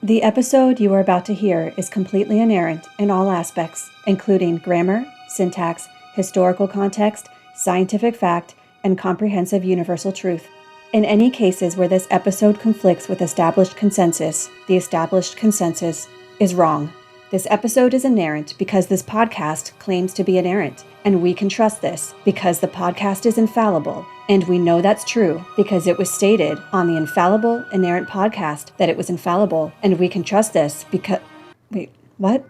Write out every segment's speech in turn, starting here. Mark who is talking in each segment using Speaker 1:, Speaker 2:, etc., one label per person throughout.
Speaker 1: The episode you are about to hear is completely inerrant in all aspects, including grammar, syntax, historical context, scientific fact, and comprehensive universal truth. In any cases where this episode conflicts with established consensus, the established consensus is wrong. This episode is inerrant because this podcast claims to be inerrant, and we can trust this because the podcast is infallible, and we know that's true because it was stated on the Infallible Inerrant podcast that it was infallible, and we can trust this because... Wait, what?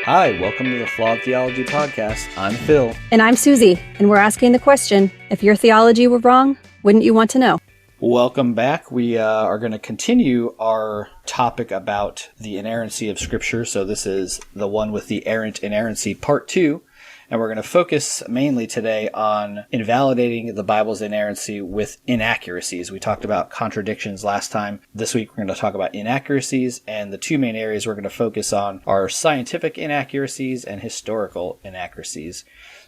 Speaker 2: Hi, welcome to the Flawed Theology Podcast. I'm Phil.
Speaker 1: And I'm Susie, and we're asking the question, if your theology were wrong, wouldn't you want to know?
Speaker 2: Welcome back. We are going to continue our topic about the inerrancy of Scripture. So this is the one with the Errant Inerrancy, Part 2. And we're going to focus mainly today on invalidating the Bible's inerrancy with inaccuracies. We talked about contradictions last time. This week we're going to talk about inaccuracies, and the two main areas we're going to focus on are scientific inaccuracies and historical inaccuracies.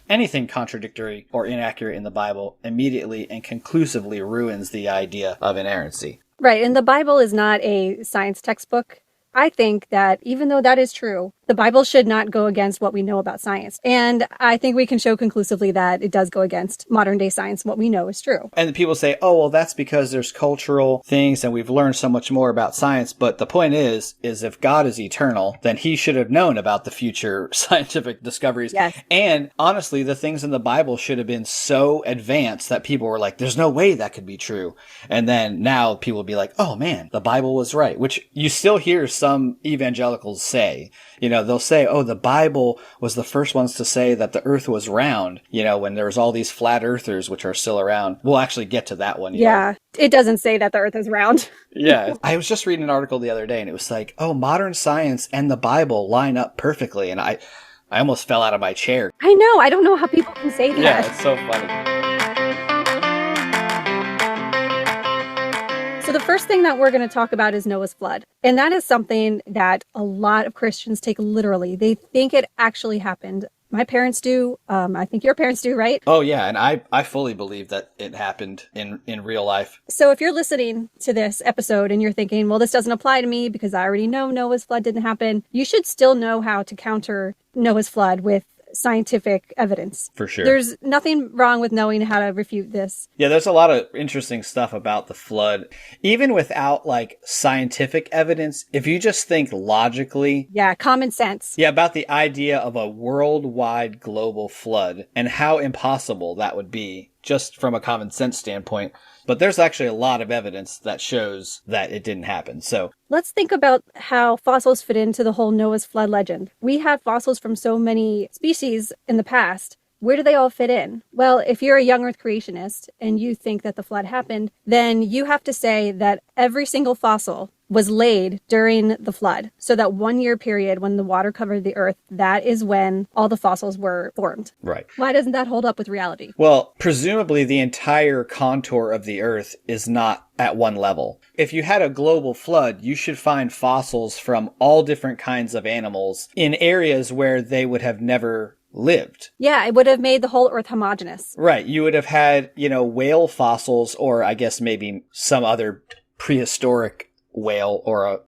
Speaker 2: Anything contradictory or inaccurate in the Bible immediately and conclusively ruins the idea of inerrancy.
Speaker 3: Right, and the Bible is not a science textbook. I think that even though that is true, the Bible should not go against what we know about science. And I think we can show conclusively that it does go against modern day science, what we know is true.
Speaker 2: And people say, oh, well, that's because there's cultural things and we've learned so much more about science. But the point is if God is eternal, then he should have known about the future scientific discoveries.
Speaker 3: Yes.
Speaker 2: And honestly, the things in the Bible should have been so advanced that people were like, there's no way that could be true. And then now people will be like, oh man, the Bible was right, which you still hear some evangelicals say. You know, they'll say, oh, the Bible was the first ones to say that the earth was round, you know, when there's all these flat earthers, which are still around. We'll actually get to that one.
Speaker 3: Yeah, it doesn't say that the earth is round.
Speaker 2: Yeah. I was just reading an article the other day and it was like, oh, modern science and the Bible line up perfectly. And I almost fell out of my chair.
Speaker 3: I know. I don't know how people can say that.
Speaker 2: Yeah, it's so funny.
Speaker 3: So the first thing that we're going to talk about is Noah's flood. And that is something that a lot of Christians take literally. They think it actually happened. My parents do. I think your parents do, right?
Speaker 2: Oh, yeah. And I fully believe that it happened in real life.
Speaker 3: So if you're listening to this episode and you're thinking, well, this doesn't apply to me because I already know Noah's flood didn't happen, you should still know how to counter Noah's flood with scientific evidence.
Speaker 2: For sure.
Speaker 3: There's nothing wrong with knowing how to refute this.
Speaker 2: Yeah, there's a lot of interesting stuff about the flood. Even without like scientific evidence, if you just think logically.
Speaker 3: Yeah, common sense.
Speaker 2: Yeah, about the idea of a worldwide global flood and how impossible that would be just from a common sense standpoint. But there's actually a lot of evidence that shows that it didn't happen. So
Speaker 3: let's think about how fossils fit into the whole Noah's flood legend. We have fossils from so many species in the past. Where do they all fit in? Well, if you're a young Earth creationist and you think that the flood happened, then you have to say that every single fossil was laid during the flood. So that 1 year period when the water covered the earth, that is when all the fossils were formed.
Speaker 2: Right.
Speaker 3: Why doesn't that hold up with reality?
Speaker 2: Well, presumably the entire contour of the earth is not at one level. If you had a global flood, you should find fossils from all different kinds of animals in areas where they would have never lived.
Speaker 3: Yeah, it would have made the whole earth homogeneous.
Speaker 2: Right. You would have had, whale fossils, or I guess maybe some other prehistoric whale or a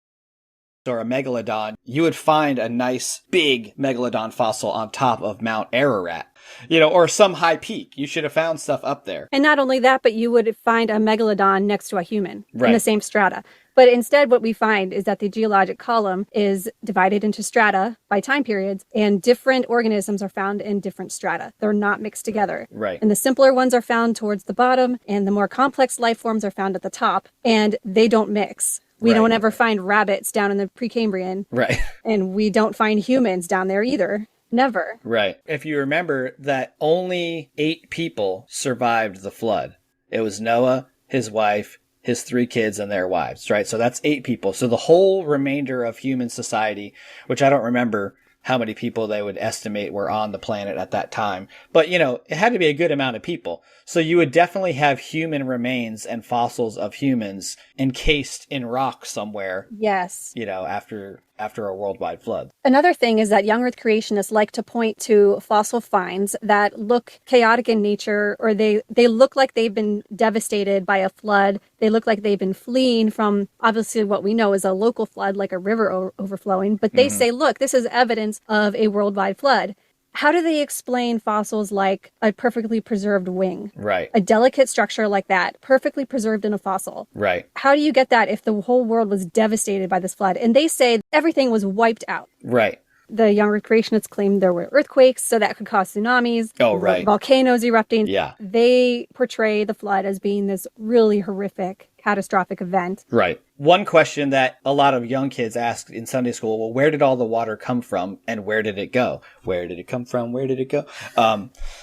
Speaker 2: megalodon. You would find a nice big megalodon fossil on top of Mount Ararat, or some high peak. You should have found stuff up there.
Speaker 3: And not only that, but you would find a megalodon next to a human
Speaker 2: Right.
Speaker 3: in the same strata. But instead, what we find is that the geologic column is divided into strata by time periods, and different organisms are found in different strata. They're not mixed together.
Speaker 2: Right.
Speaker 3: And the simpler ones are found towards the bottom, and the more complex life forms are found at the top, and they don't mix. We
Speaker 2: Right.
Speaker 3: don't ever find rabbits down in the Precambrian.
Speaker 2: Right.
Speaker 3: And we don't find humans down there either. Never.
Speaker 2: Right. If you remember that only 8 people survived the flood. It was Noah, his wife, his 3 kids, and their wives, right? So that's 8 people. So the whole remainder of human society, which I don't remember how many people they would estimate were on the planet at that time. But, it had to be a good amount of people. So you would definitely have human remains and fossils of humans encased in rock somewhere.
Speaker 3: Yes.
Speaker 2: After after a worldwide flood.
Speaker 3: Another thing is that young Earth creationists like to point to fossil finds that look chaotic in nature, or they look like they've been devastated by a flood. They look like they've been fleeing from, obviously, what we know is a local flood, like a river overflowing. But they say, look, this is evidence of a worldwide flood. How do they explain fossils like a perfectly preserved wing?
Speaker 2: Right.
Speaker 3: A delicate structure like that, perfectly preserved in a fossil.
Speaker 2: Right.
Speaker 3: How do you get that if the whole world was devastated by this flood? And they say everything was wiped out.
Speaker 2: Right.
Speaker 3: The young Earth creationists claimed there were earthquakes, so that could cause tsunamis.
Speaker 2: Oh, right.
Speaker 3: Volcanoes erupting.
Speaker 2: Yeah.
Speaker 3: They portray the flood as being this really horrific, catastrophic event.
Speaker 2: Right. One question that a lot of young kids ask in Sunday school, well, where did all the water come from and where did it go? Where did it come from? Where did it go?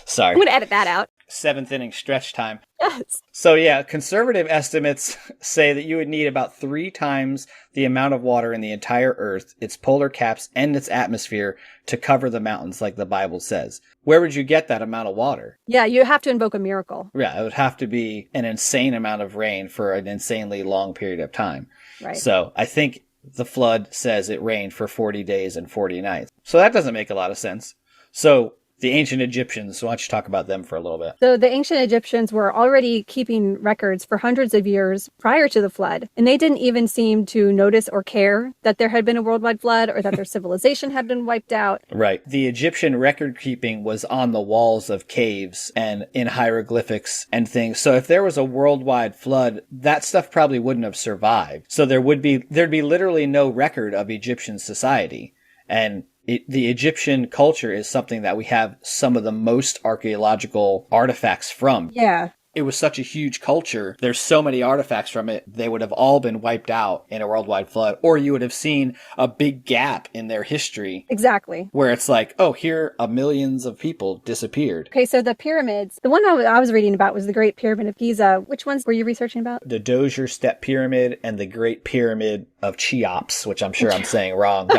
Speaker 2: Sorry.
Speaker 3: I'm going to edit that out.
Speaker 2: 7th inning stretch time.
Speaker 3: Yes.
Speaker 2: So yeah, conservative estimates say that you would need about 3 times the amount of water in the entire Earth, its polar caps, and its atmosphere to cover the mountains like the Bible says. Where would you get that amount of water?
Speaker 3: Yeah, you have to invoke a miracle.
Speaker 2: Yeah, it would have to be an insane amount of rain for an insanely long period of time.
Speaker 3: Right.
Speaker 2: So I think the flood says it rained for 40 days and 40 nights. So that doesn't make a lot of sense. So the ancient Egyptians, why don't you talk about them for a little bit?
Speaker 3: So the ancient Egyptians were already keeping records for hundreds of years prior to the flood, and they didn't even seem to notice or care that there had been a worldwide flood or that their civilization had been wiped out.
Speaker 2: Right. The Egyptian record keeping was on the walls of caves and in hieroglyphics and things. So if there was a worldwide flood, that stuff probably wouldn't have survived. So there'd be literally no record of Egyptian society. And the Egyptian culture is something that we have some of the most archaeological artifacts from.
Speaker 3: Yeah.
Speaker 2: It was such a huge culture. There's so many artifacts from it. They would have all been wiped out in a worldwide flood. Or you would have seen a big gap in their history.
Speaker 3: Exactly.
Speaker 2: Where it's like, oh, here millions of people disappeared.
Speaker 3: Okay, so the pyramids. The one I was reading about was the Great Pyramid of Giza. Which ones were you researching about?
Speaker 2: The Dozier Step Pyramid and the Great Pyramid of Cheops, which I'm sure I'm saying wrong.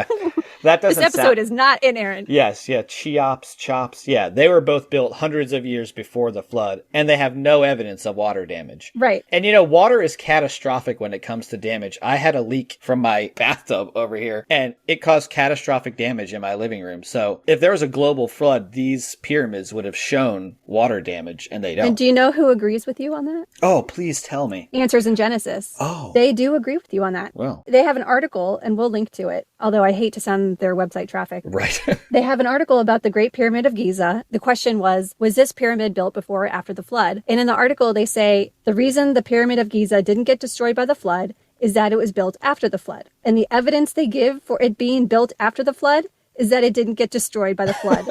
Speaker 2: That doesn't
Speaker 3: This episode is not inerrant.
Speaker 2: Yes, yeah, Cheops, Chops. Yeah, they were both built hundreds of years before the flood, and they have no evidence of water damage.
Speaker 3: Right.
Speaker 2: And water is catastrophic when it comes to damage. I had a leak from my bathtub over here, and it caused catastrophic damage in my living room. So if there was a global flood, these pyramids would have shown water damage, and they don't.
Speaker 3: And do you know who agrees with you on that?
Speaker 2: Oh, please tell me.
Speaker 3: Answers in Genesis.
Speaker 2: Oh.
Speaker 3: They do agree with you on that.
Speaker 2: Well.
Speaker 3: They have an article, and we'll link to it, although I hate to send their website traffic.
Speaker 2: Right.
Speaker 3: They have an article about the Great Pyramid of Giza. The question was this pyramid built before or after the flood? And in the article, they say the reason the Pyramid of Giza didn't get destroyed by the flood is that it was built after the flood. And the evidence they give for it being built after the flood is that it didn't get destroyed by the flood.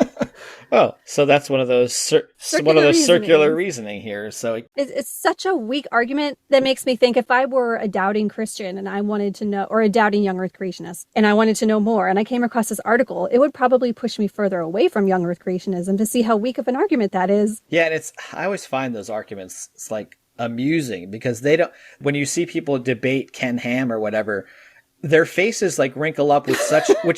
Speaker 2: Oh, so that's one of those circular reasoning here. So
Speaker 3: it's such a weak argument that makes me think if I were a doubting Christian and I wanted to know, or a doubting young Earth creationist, and I wanted to know more, and I came across this article, it would probably push me further away from young Earth creationism to see how weak of an argument that is.
Speaker 2: Yeah, and I always find those arguments, it's like amusing because when you see people debate Ken Ham or whatever, their faces like wrinkle up with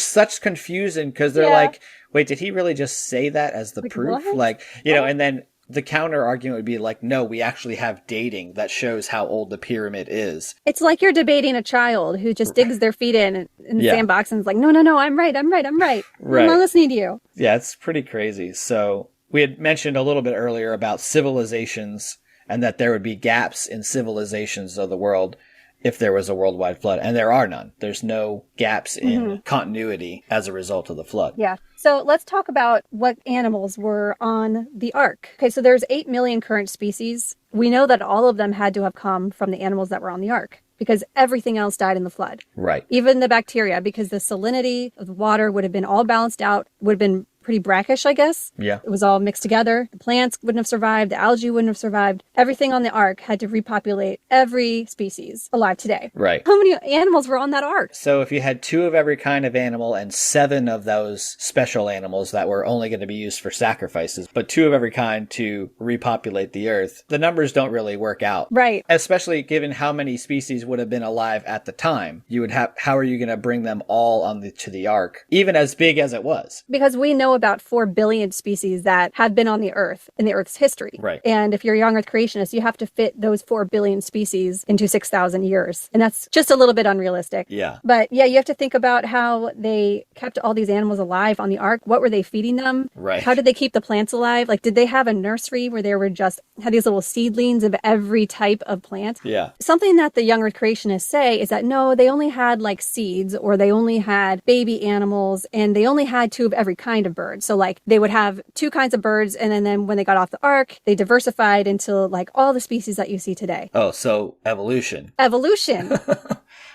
Speaker 2: such confusion because they're like, wait, did he really just say that as the proof?
Speaker 3: What?
Speaker 2: Like, and then the counter argument would be like, no, we actually have dating that shows how old the pyramid is.
Speaker 3: It's like you're debating a child who just digs their feet in the sandbox and is like, no, I'm right. Right. I'm not listening to you.
Speaker 2: Yeah, it's pretty crazy. So we had mentioned a little bit earlier about civilizations and that there would be gaps in civilizations of the world if there was a worldwide flood. And there are none. There's no gaps in continuity as a result of the flood.
Speaker 3: Yeah. So let's talk about what animals were on the ark. Okay, so there's 8 million current species. We know that all of them had to have come from the animals that were on the ark because everything else died in the flood.
Speaker 2: Right.
Speaker 3: Even the bacteria, because the salinity of the water would have been all balanced out, would have been pretty brackish, I guess. Yeah. It was all mixed together. The plants wouldn't have survived. The algae wouldn't have survived. Everything on the ark had to repopulate every species alive today.
Speaker 2: Right.
Speaker 3: How many animals were on that ark?
Speaker 2: So if you had 2 of every kind of animal and 7 of those special animals that were only going to be used for sacrifices, but 2 of every kind to repopulate the earth, the numbers don't really work out.
Speaker 3: Right.
Speaker 2: Especially given how many species would have been alive at the time. You would have, how are you going to bring them all to the ark, even as big as it was?
Speaker 3: Because we know about 4 billion species that have been on the Earth in the Earth's history.
Speaker 2: Right.
Speaker 3: And if you're a young Earth creationist, you have to fit those 4 billion species into 6,000 years. And that's just a little bit unrealistic.
Speaker 2: Yeah.
Speaker 3: But yeah, you have to think about how they kept all these animals alive on the ark. What were they feeding them?
Speaker 2: Right.
Speaker 3: How did they keep the plants alive? Like, did they have a nursery where they were just had these little seedlings of every type of plant?
Speaker 2: Yeah.
Speaker 3: Something that the young Earth creationists say is that no, they only had like seeds, or they only had baby animals, and they only had 2 of every kind of bird. So like they would have 2 kinds of birds, and then when they got off the ark, they diversified into like all the species that you see today.
Speaker 2: Oh, so evolution.
Speaker 3: Evolution.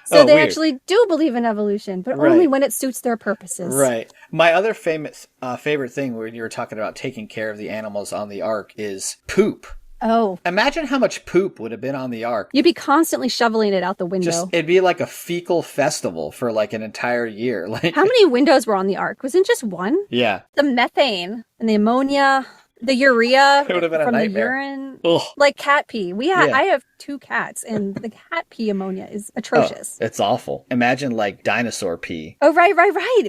Speaker 3: So they
Speaker 2: weird.
Speaker 3: actually do believe in evolution, but
Speaker 2: Right.
Speaker 3: only when it suits their purposes.
Speaker 2: Right. My other favorite thing when you were talking about taking care of the animals on the ark is poop.
Speaker 3: Oh,
Speaker 2: Imagine how much poop would have been on the ark.
Speaker 3: you'd be constantly shoveling it out the window.
Speaker 2: It'd be like a fecal festival for like an entire year. Like,
Speaker 3: How many windows were on the ark? Wasn't just one?
Speaker 2: yeah.
Speaker 3: The methane and the ammonia, the urea
Speaker 2: It would have been a
Speaker 3: from the
Speaker 2: nightmare.
Speaker 3: urine.
Speaker 2: Ugh.
Speaker 3: Like cat pee.
Speaker 2: Yeah.
Speaker 3: I have 2 cats, and the cat pee ammonia is atrocious.
Speaker 2: It's awful. Imagine like dinosaur pee.
Speaker 3: Oh, right.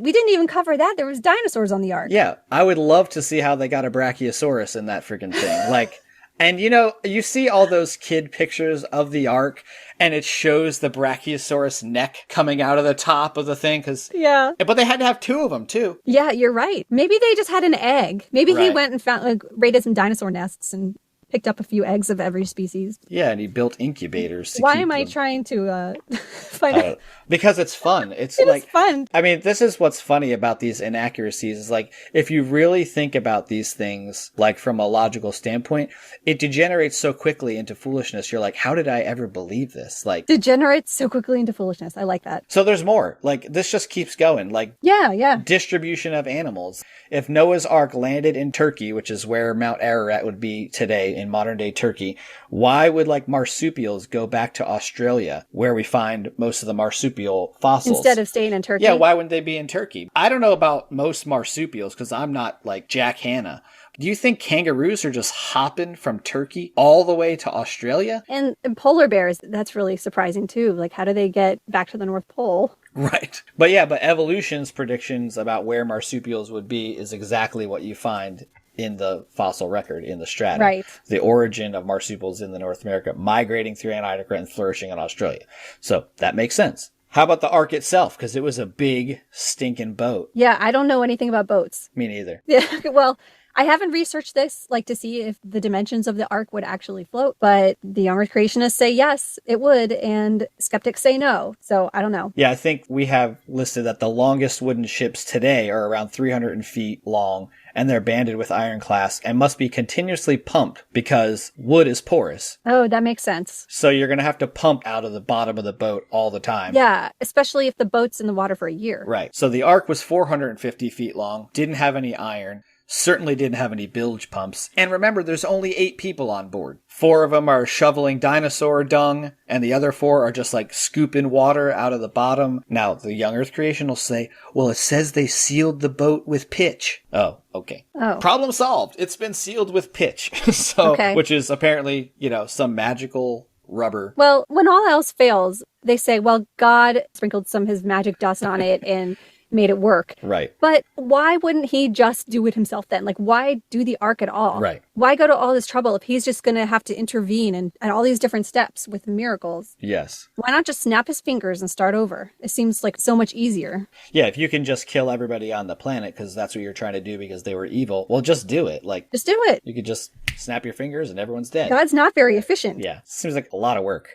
Speaker 3: We didn't even cover that. There was dinosaurs on the ark.
Speaker 2: Yeah, I would love to see how they got a brachiosaurus in that freaking thing. Like, and you see all those kid pictures of the ark, and it shows the brachiosaurus neck coming out of the top of the thing,
Speaker 3: Yeah.
Speaker 2: but they had to have 2 of them too.
Speaker 3: Yeah, you're right. Maybe they just had an egg. Maybe he
Speaker 2: Right.
Speaker 3: went and found raided some dinosaur nests and picked up a few eggs of every species.
Speaker 2: Yeah, and he built incubators. To
Speaker 3: Why
Speaker 2: keep
Speaker 3: am I
Speaker 2: them.
Speaker 3: trying to find out?
Speaker 2: Because it's fun. It's
Speaker 3: It
Speaker 2: like
Speaker 3: is fun.
Speaker 2: I mean, this is what's funny about these inaccuracies is like, if you really think about these things, like from a logical standpoint, it degenerates so quickly into foolishness. You're like, how did I ever believe this? Like,
Speaker 3: Degenerates so quickly into foolishness. I like that.
Speaker 2: so there's more. Like, this just keeps going. Like,
Speaker 3: Yeah.
Speaker 2: distribution of animals. If Noah's Ark landed in Turkey, which is where Mount Ararat would be today in modern day Turkey, why would like marsupials go back to Australia where we find most of the marsupial fossils?
Speaker 3: Instead of staying in Turkey.
Speaker 2: Yeah, why wouldn't they be in Turkey? I don't know about most marsupials because I'm not like Jack Hanna. Do you think kangaroos are just hopping from Turkey all the way to Australia?
Speaker 3: And polar bears, that's really surprising too. Like, how do they get back to the North Pole?
Speaker 2: Right. But evolution's predictions about where marsupials would be is exactly what you find in the fossil record, in the strata.
Speaker 3: Right.
Speaker 2: The origin of marsupials in the North America, migrating through Antarctica and flourishing in Australia. So that makes sense. How about the ark itself? Because it was a big, stinking boat.
Speaker 3: Yeah, I don't know anything about boats.
Speaker 2: Me neither.
Speaker 3: Yeah, well, I haven't researched this, like to see if the dimensions of the ark would actually float, but the young Earth creationists say yes, it would, and skeptics say no. So I don't know.
Speaker 2: Yeah, I think we have listed that the longest wooden ships today are around 300 feet long, and they're banded with ironclads and must be continuously pumped because wood is porous.
Speaker 3: Oh, that makes sense.
Speaker 2: So you're going to have to pump out of the bottom of the boat all the time.
Speaker 3: Yeah, especially if the boat's in the water for a year.
Speaker 2: Right. So the ark was 450 feet long, didn't have any iron, certainly didn't have any bilge pumps. And remember, there's only 8 people on board. 4 of them are shoveling dinosaur dung, and the other 4 are just like scooping water out of the bottom. Now, the young Earth creation will say, well, it says they sealed the boat with pitch. Oh, okay.
Speaker 3: Oh.
Speaker 2: Problem solved. It's been sealed with pitch.
Speaker 3: Okay.
Speaker 2: Which is apparently, some magical rubber.
Speaker 3: Well, when all else fails, they say, well, God sprinkled some of his magic dust on it and made it work.
Speaker 2: Right.
Speaker 3: But why wouldn't he just do it himself then? Like, why do the ark at all?
Speaker 2: Right.
Speaker 3: Why go to all this trouble if he's just going to have to intervene and all these different steps with miracles?
Speaker 2: Yes.
Speaker 3: Why not just snap his fingers and start over? It seems like so much easier.
Speaker 2: Yeah, if you can just kill everybody on the planet because that's what you're trying to do because they were evil, well, just do it. Like,
Speaker 3: Just do it.
Speaker 2: you could just snap your fingers and everyone's dead.
Speaker 3: God's not very efficient.
Speaker 2: Yeah, seems like a lot of work.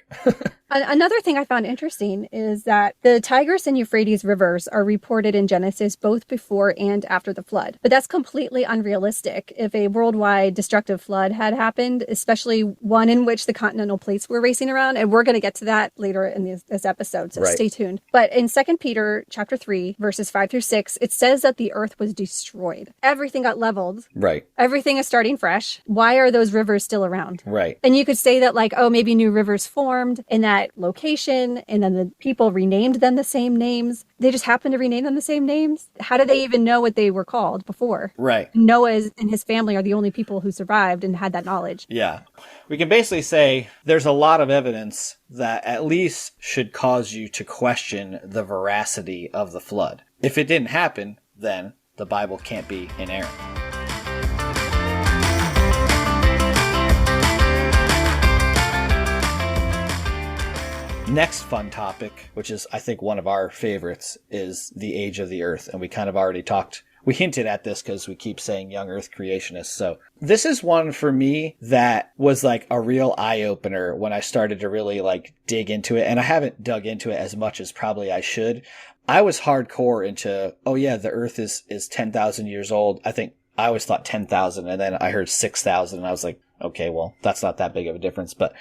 Speaker 3: Another thing I found interesting is that the Tigris and Euphrates rivers are reported in Genesis both before and after the flood. But that's completely unrealistic if a worldwide destructive flood had happened, especially one in which the continental plates were racing around. And we're going to get to that later in this episode, so
Speaker 2: Right.
Speaker 3: Stay tuned. But in 2 Peter chapter 3, verses 5 through 6, it says that the earth was destroyed. Everything got leveled.
Speaker 2: Right,
Speaker 3: Everything is starting fresh. Why are those rivers still around?
Speaker 2: right.
Speaker 3: And you could say that like, oh, maybe new rivers formed in that location and then the people renamed them the same names. They just happened to rename them the same names. How did they even know what they were called before?
Speaker 2: Right.
Speaker 3: Noah and his family are the only people who survived and had that knowledge.
Speaker 2: Yeah. We can basically say there's a lot of evidence that at least should cause you to question the veracity of the flood. If it didn't happen, then the Bible can't be inerrant. Next fun topic, which is, I think, one of our favorites, is the age of the earth. And we kind of already we hinted at this because we keep saying young earth creationists. So this is one for me that was like a real eye-opener when I started to really like dig into it. And I haven't dug into it as much as probably I should. I was hardcore into, oh yeah, the earth is 10,000 years old. I think I always thought 10,000, and then I heard 6,000 and I was like, okay, well, that's not that big of a difference. But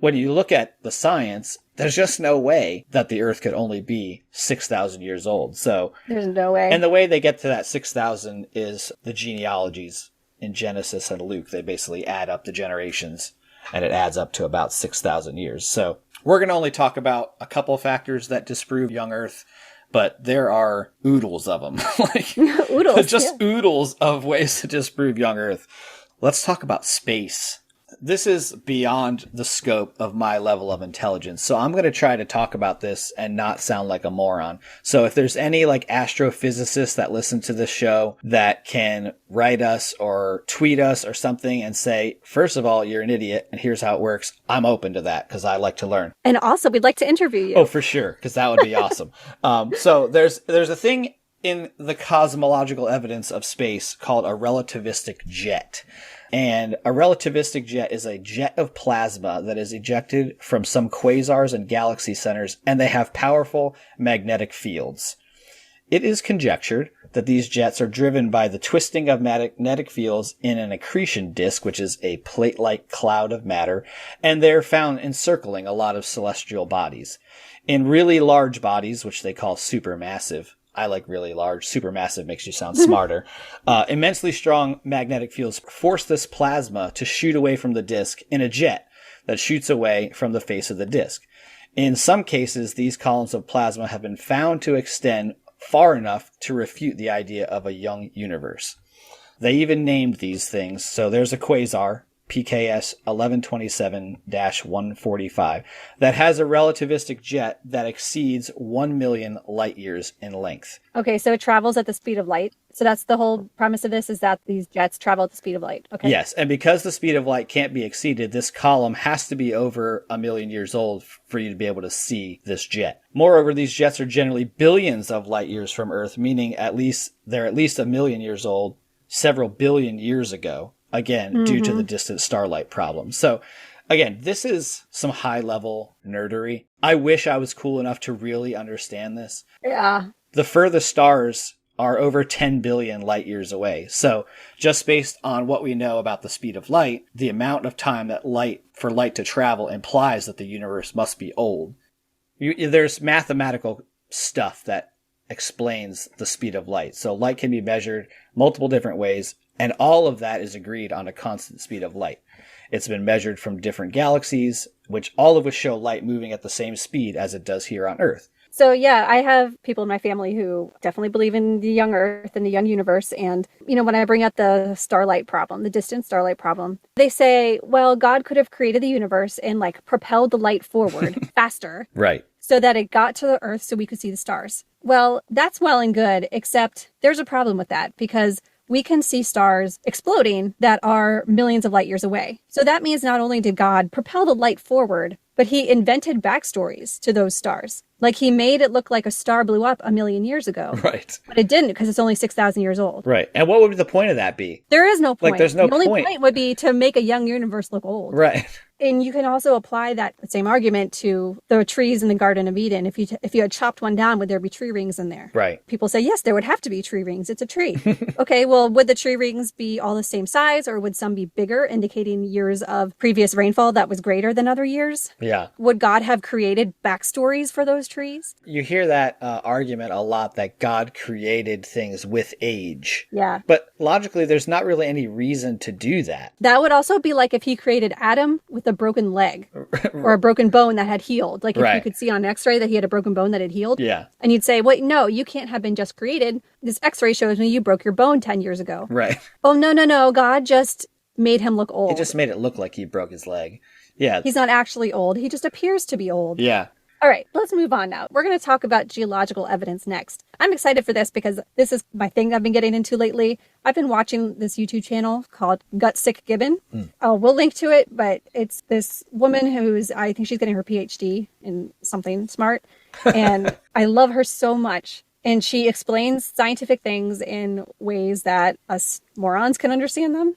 Speaker 2: when you look at the science, there's just no way that the earth could only be 6,000 years old. So
Speaker 3: there's no way.
Speaker 2: And the way they get to that 6,000 is the genealogies in Genesis and Luke. They basically add up the generations, and it adds up to about 6,000 years. So we're going to only talk about a couple factors that disprove young earth, but there are oodles of them.
Speaker 3: Oodles,
Speaker 2: just oodles of ways to disprove young earth. Let's talk about space. This is beyond the scope of my level of intelligence. So I'm going to try to talk about this and not sound like a moron. So if there's any like astrophysicists that listen to this show that can write us or tweet us or something and say, first of all, you're an idiot and here's how it works, I'm open to that because I like to learn.
Speaker 3: And also we'd like to interview you.
Speaker 2: Oh, for sure. Because that would be awesome. So there's a thing in the cosmological evidence of space called a relativistic jet. And a relativistic jet is a jet of plasma that is ejected from some quasars and galaxy centers, and they have powerful magnetic fields. It is conjectured that these jets are driven by the twisting of magnetic fields in an accretion disk, which is a plate-like cloud of matter, and they're found encircling a lot of celestial bodies. In really large bodies, which they call supermassive, I like really large. Supermassive makes you sound smarter. Immensely strong magnetic fields force this plasma to shoot away from the disk in a jet that shoots away from the face of the disk. In some cases, these columns of plasma have been found to extend far enough to refute the idea of a young universe. They even named these things. So there's a quasar, PKS 1127-145, that has a relativistic jet that exceeds 1 million light years in length.
Speaker 3: Okay, so it travels at the speed of light. So that's the whole premise of this, is that these jets travel at the speed of light. Okay.
Speaker 2: Yes, and because the speed of light can't be exceeded, this column has to be over 1 million years old for you to be able to see this jet. Moreover, these jets are generally billions of light years from Earth, meaning they're at least 1 million years old several billion years ago. Again, due to the distant starlight problem. So, again, this is some high-level nerdery. I wish I was cool enough to really understand this.
Speaker 3: Yeah.
Speaker 2: The furthest stars are over 10 billion light years away. So, just based on what we know about the speed of light, the amount of time that for light to travel implies that the universe must be old. There's mathematical stuff that explains the speed of light. So, light can be measured multiple different ways. And all of that is agreed on a constant speed of light. It's been measured from different galaxies, all of which show light moving at the same speed as it does here on Earth.
Speaker 3: So yeah, I have people in my family who definitely believe in the young Earth and the young universe. And, when I bring up the starlight problem, the distant starlight problem, they say, well, God could have created the universe and propelled the light forward faster.
Speaker 2: Right.
Speaker 3: So that it got to the Earth so we could see the stars. Well, that's well and good, except there's a problem with that because we can see stars exploding that are millions of light years away. So that means not only did God propel the light forward, but he invented backstories to those stars. He made it look like a star blew up 1 million years ago.
Speaker 2: Right.
Speaker 3: But it didn't because it's only 6,000 years old.
Speaker 2: Right. And what would the point of that be?
Speaker 3: There is no point.
Speaker 2: There's no point.
Speaker 3: The only point would be to make a young universe look old.
Speaker 2: Right.
Speaker 3: And you can also apply that same argument to the trees in the Garden of Eden. If you had chopped one down, would there be tree rings in there?
Speaker 2: Right.
Speaker 3: People say, yes, there would have to be tree rings. It's a tree. Okay, well, would the tree rings be all the same size or would some be bigger, indicating years of previous rainfall that was greater than other years?
Speaker 2: Yeah.
Speaker 3: Would God have created backstories for those trees?
Speaker 2: You hear that argument a lot that God created things with age.
Speaker 3: Yeah.
Speaker 2: But logically, there's not really any reason to do that.
Speaker 3: That would also be like if he created Adam with a broken leg or a broken bone that had healed. If you could see on an x-ray that he had a broken bone that had healed.
Speaker 2: Yeah.
Speaker 3: And you'd say, wait, no, you can't have been just created. This x-ray shows me you broke your bone 10 years ago.
Speaker 2: Right.
Speaker 3: Oh, no. God just made him look old.
Speaker 2: He just made it look like he broke his leg. Yeah.
Speaker 3: He's not actually old. He just appears to be old.
Speaker 2: Yeah.
Speaker 3: All right, let's move on now. We're going to talk about geological evidence next. I'm excited for this because this is my thing I've been getting into lately. I've been watching this YouTube channel called Gut Sick Gibbon. We'll link to it, but it's this woman I think she's getting her PhD in something smart. And I love her so much. And she explains scientific things in ways that us morons can understand them.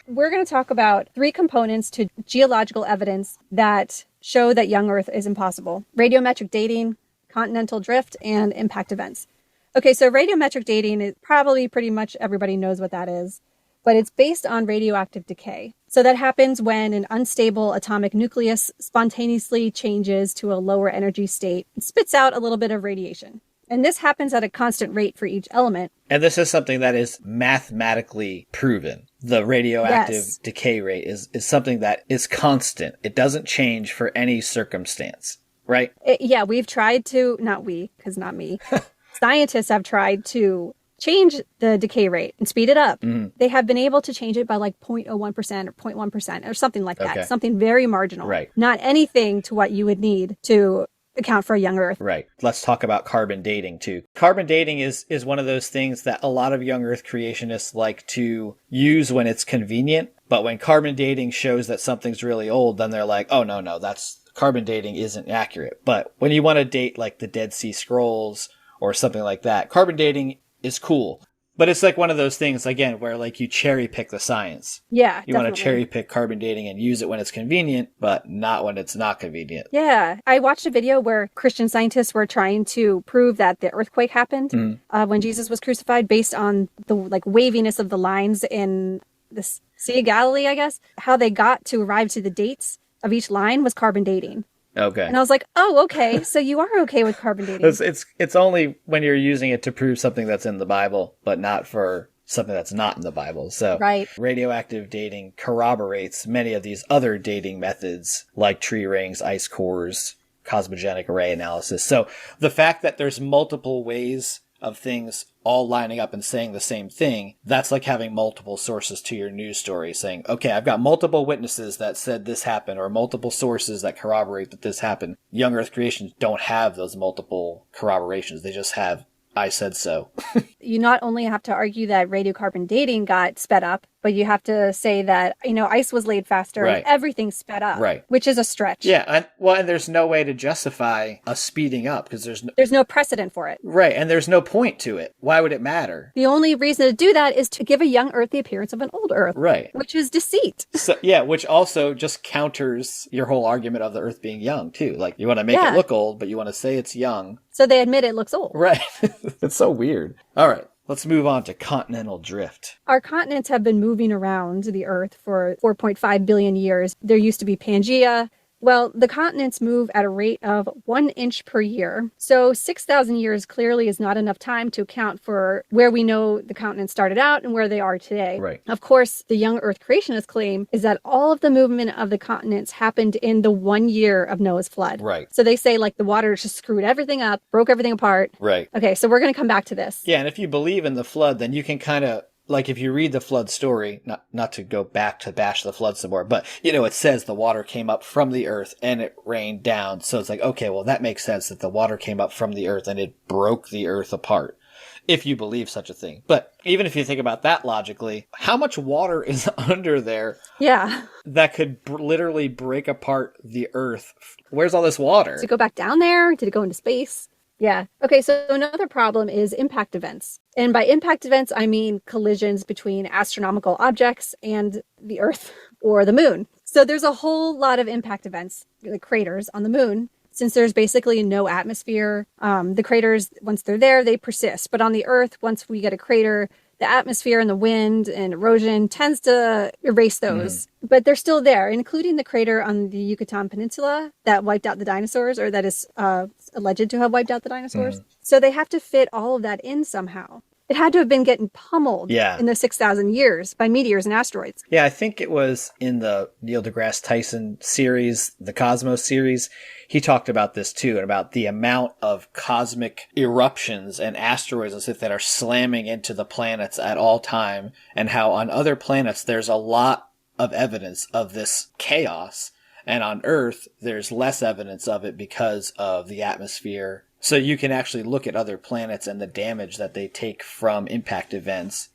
Speaker 3: We're going to talk about 3 components to geological evidence that show that young Earth is impossible: radiometric dating, continental drift, and impact events. Okay, so radiometric dating is probably pretty much everybody knows what that is, but it's based on radioactive decay. So that happens when an unstable atomic nucleus spontaneously changes to a lower energy state and spits out a little bit of radiation. And this happens at a constant rate for each element.
Speaker 2: And this is something that is mathematically proven. The radioactive decay rate is something that is constant. It doesn't change for any circumstance, right?
Speaker 3: We've tried to, not we, because not me. Scientists have tried to change the decay rate and speed it up. They have been able to change it by like 0.01% or 0.1% or something like that.
Speaker 2: Okay.
Speaker 3: Something very marginal.
Speaker 2: Right.
Speaker 3: Not anything to what you would need to account for a young Earth.
Speaker 2: Right. Let's talk about carbon dating too. Carbon dating is one of those things that a lot of young Earth creationists like to use when it's convenient. But when carbon dating shows that something's really old, then they're like, oh, no, that's carbon dating isn't accurate. But when you want to date like the Dead Sea Scrolls or something like that, carbon dating is cool. But it's like one of those things, again, where like you cherry pick the science.
Speaker 3: Yeah,
Speaker 2: You want to cherry pick carbon dating and use it when it's convenient, but not when it's not convenient.
Speaker 3: Yeah. I watched a video where Christian scientists were trying to prove that the earthquake happened when Jesus was crucified based on the like waviness of the lines in the Sea of Galilee, I guess. How they got to arrive to the dates of each line was carbon dating.
Speaker 2: Okay.
Speaker 3: And I was like, oh, okay. So you are okay with carbon dating.
Speaker 2: It's only when you're using it to prove something that's in the Bible, but not for something that's not in the Bible. So
Speaker 3: right.
Speaker 2: Radioactive dating corroborates many of these other dating methods like tree rings, ice cores, cosmogenic array analysis. So the fact that there's multiple ways of things all lining up and saying the same thing, that's like having multiple sources to your news story saying, okay, I've got multiple witnesses that said this happened or multiple sources that corroborate that this happened. Young Earth creations don't have those multiple corroborations. They just have, I said so.
Speaker 3: You not only have to argue that radiocarbon dating got sped up, but you have to say that, ice was laid faster
Speaker 2: Right.
Speaker 3: and everything sped up,
Speaker 2: Right.
Speaker 3: which is a stretch.
Speaker 2: Yeah, and there's no way to justify a speeding up because
Speaker 3: there's no precedent for it.
Speaker 2: Right, and there's no point to it. Why would it matter?
Speaker 3: The only reason to do that is to give a young Earth the appearance of an old Earth.
Speaker 2: Right.
Speaker 3: Which is deceit.
Speaker 2: So, yeah, which also just counters your whole argument of the Earth being young, too. Like, you want to make it look old, but you want to say it's young.
Speaker 3: So they admit it looks old.
Speaker 2: Right. It's so weird. All right, let's move on to continental drift.
Speaker 3: Our continents have been moving around the Earth for 4.5 billion years. There used to be Pangea. Well, the continents move at a rate of 1 inch per year. So 6,000 years clearly is not enough time to account for where we know the continents started out and where they are today.
Speaker 2: Right.
Speaker 3: Of course, the young Earth creationist claim is that all of the movement of the continents happened in the 1 year of Noah's flood.
Speaker 2: Right.
Speaker 3: So they say like the water just screwed everything up, broke everything apart.
Speaker 2: Right.
Speaker 3: Okay, so we're going to come back to this.
Speaker 2: Yeah, and if you believe in the flood, then you can kind of, like if you read the flood story, not to go back to bash the flood some more, but it says the water came up from the earth and it rained down. So it's like, okay, well that makes sense that the water came up from the earth and it broke the earth apart. If you believe such a thing. But even if you think about that logically, how much water is under there?
Speaker 3: Yeah.
Speaker 2: That could literally break apart the earth. Where's all this water?
Speaker 3: Did it go back down there? Did it go into space? Yeah. Okay, so another problem is impact events. And by impact events, I mean collisions between astronomical objects and the Earth or the moon. So there's a whole lot of impact events, like craters on the moon. Since there's basically no atmosphere, the craters, once they're there, they persist. But on the Earth, once we get a crater, the atmosphere and the wind and erosion tends to erase those. But they're still there, including the crater on the Yucatan Peninsula that wiped out the dinosaurs, or that is alleged to have wiped out the dinosaurs. So they have to fit all of that in somehow. It had to have been getting pummeled in the 6,000 years by meteors and asteroids.
Speaker 2: Yeah, I think it was in the Neil deGrasse Tyson series, the Cosmos series. He talked about this too, and about the amount of cosmic eruptions and asteroids and stuff that are slamming into the planets at all time, and how on other planets there's a lot of evidence of this chaos. And on Earth, there's less evidence of it because of the atmosphere. So you can actually look at other planets and the damage that they take from impact events.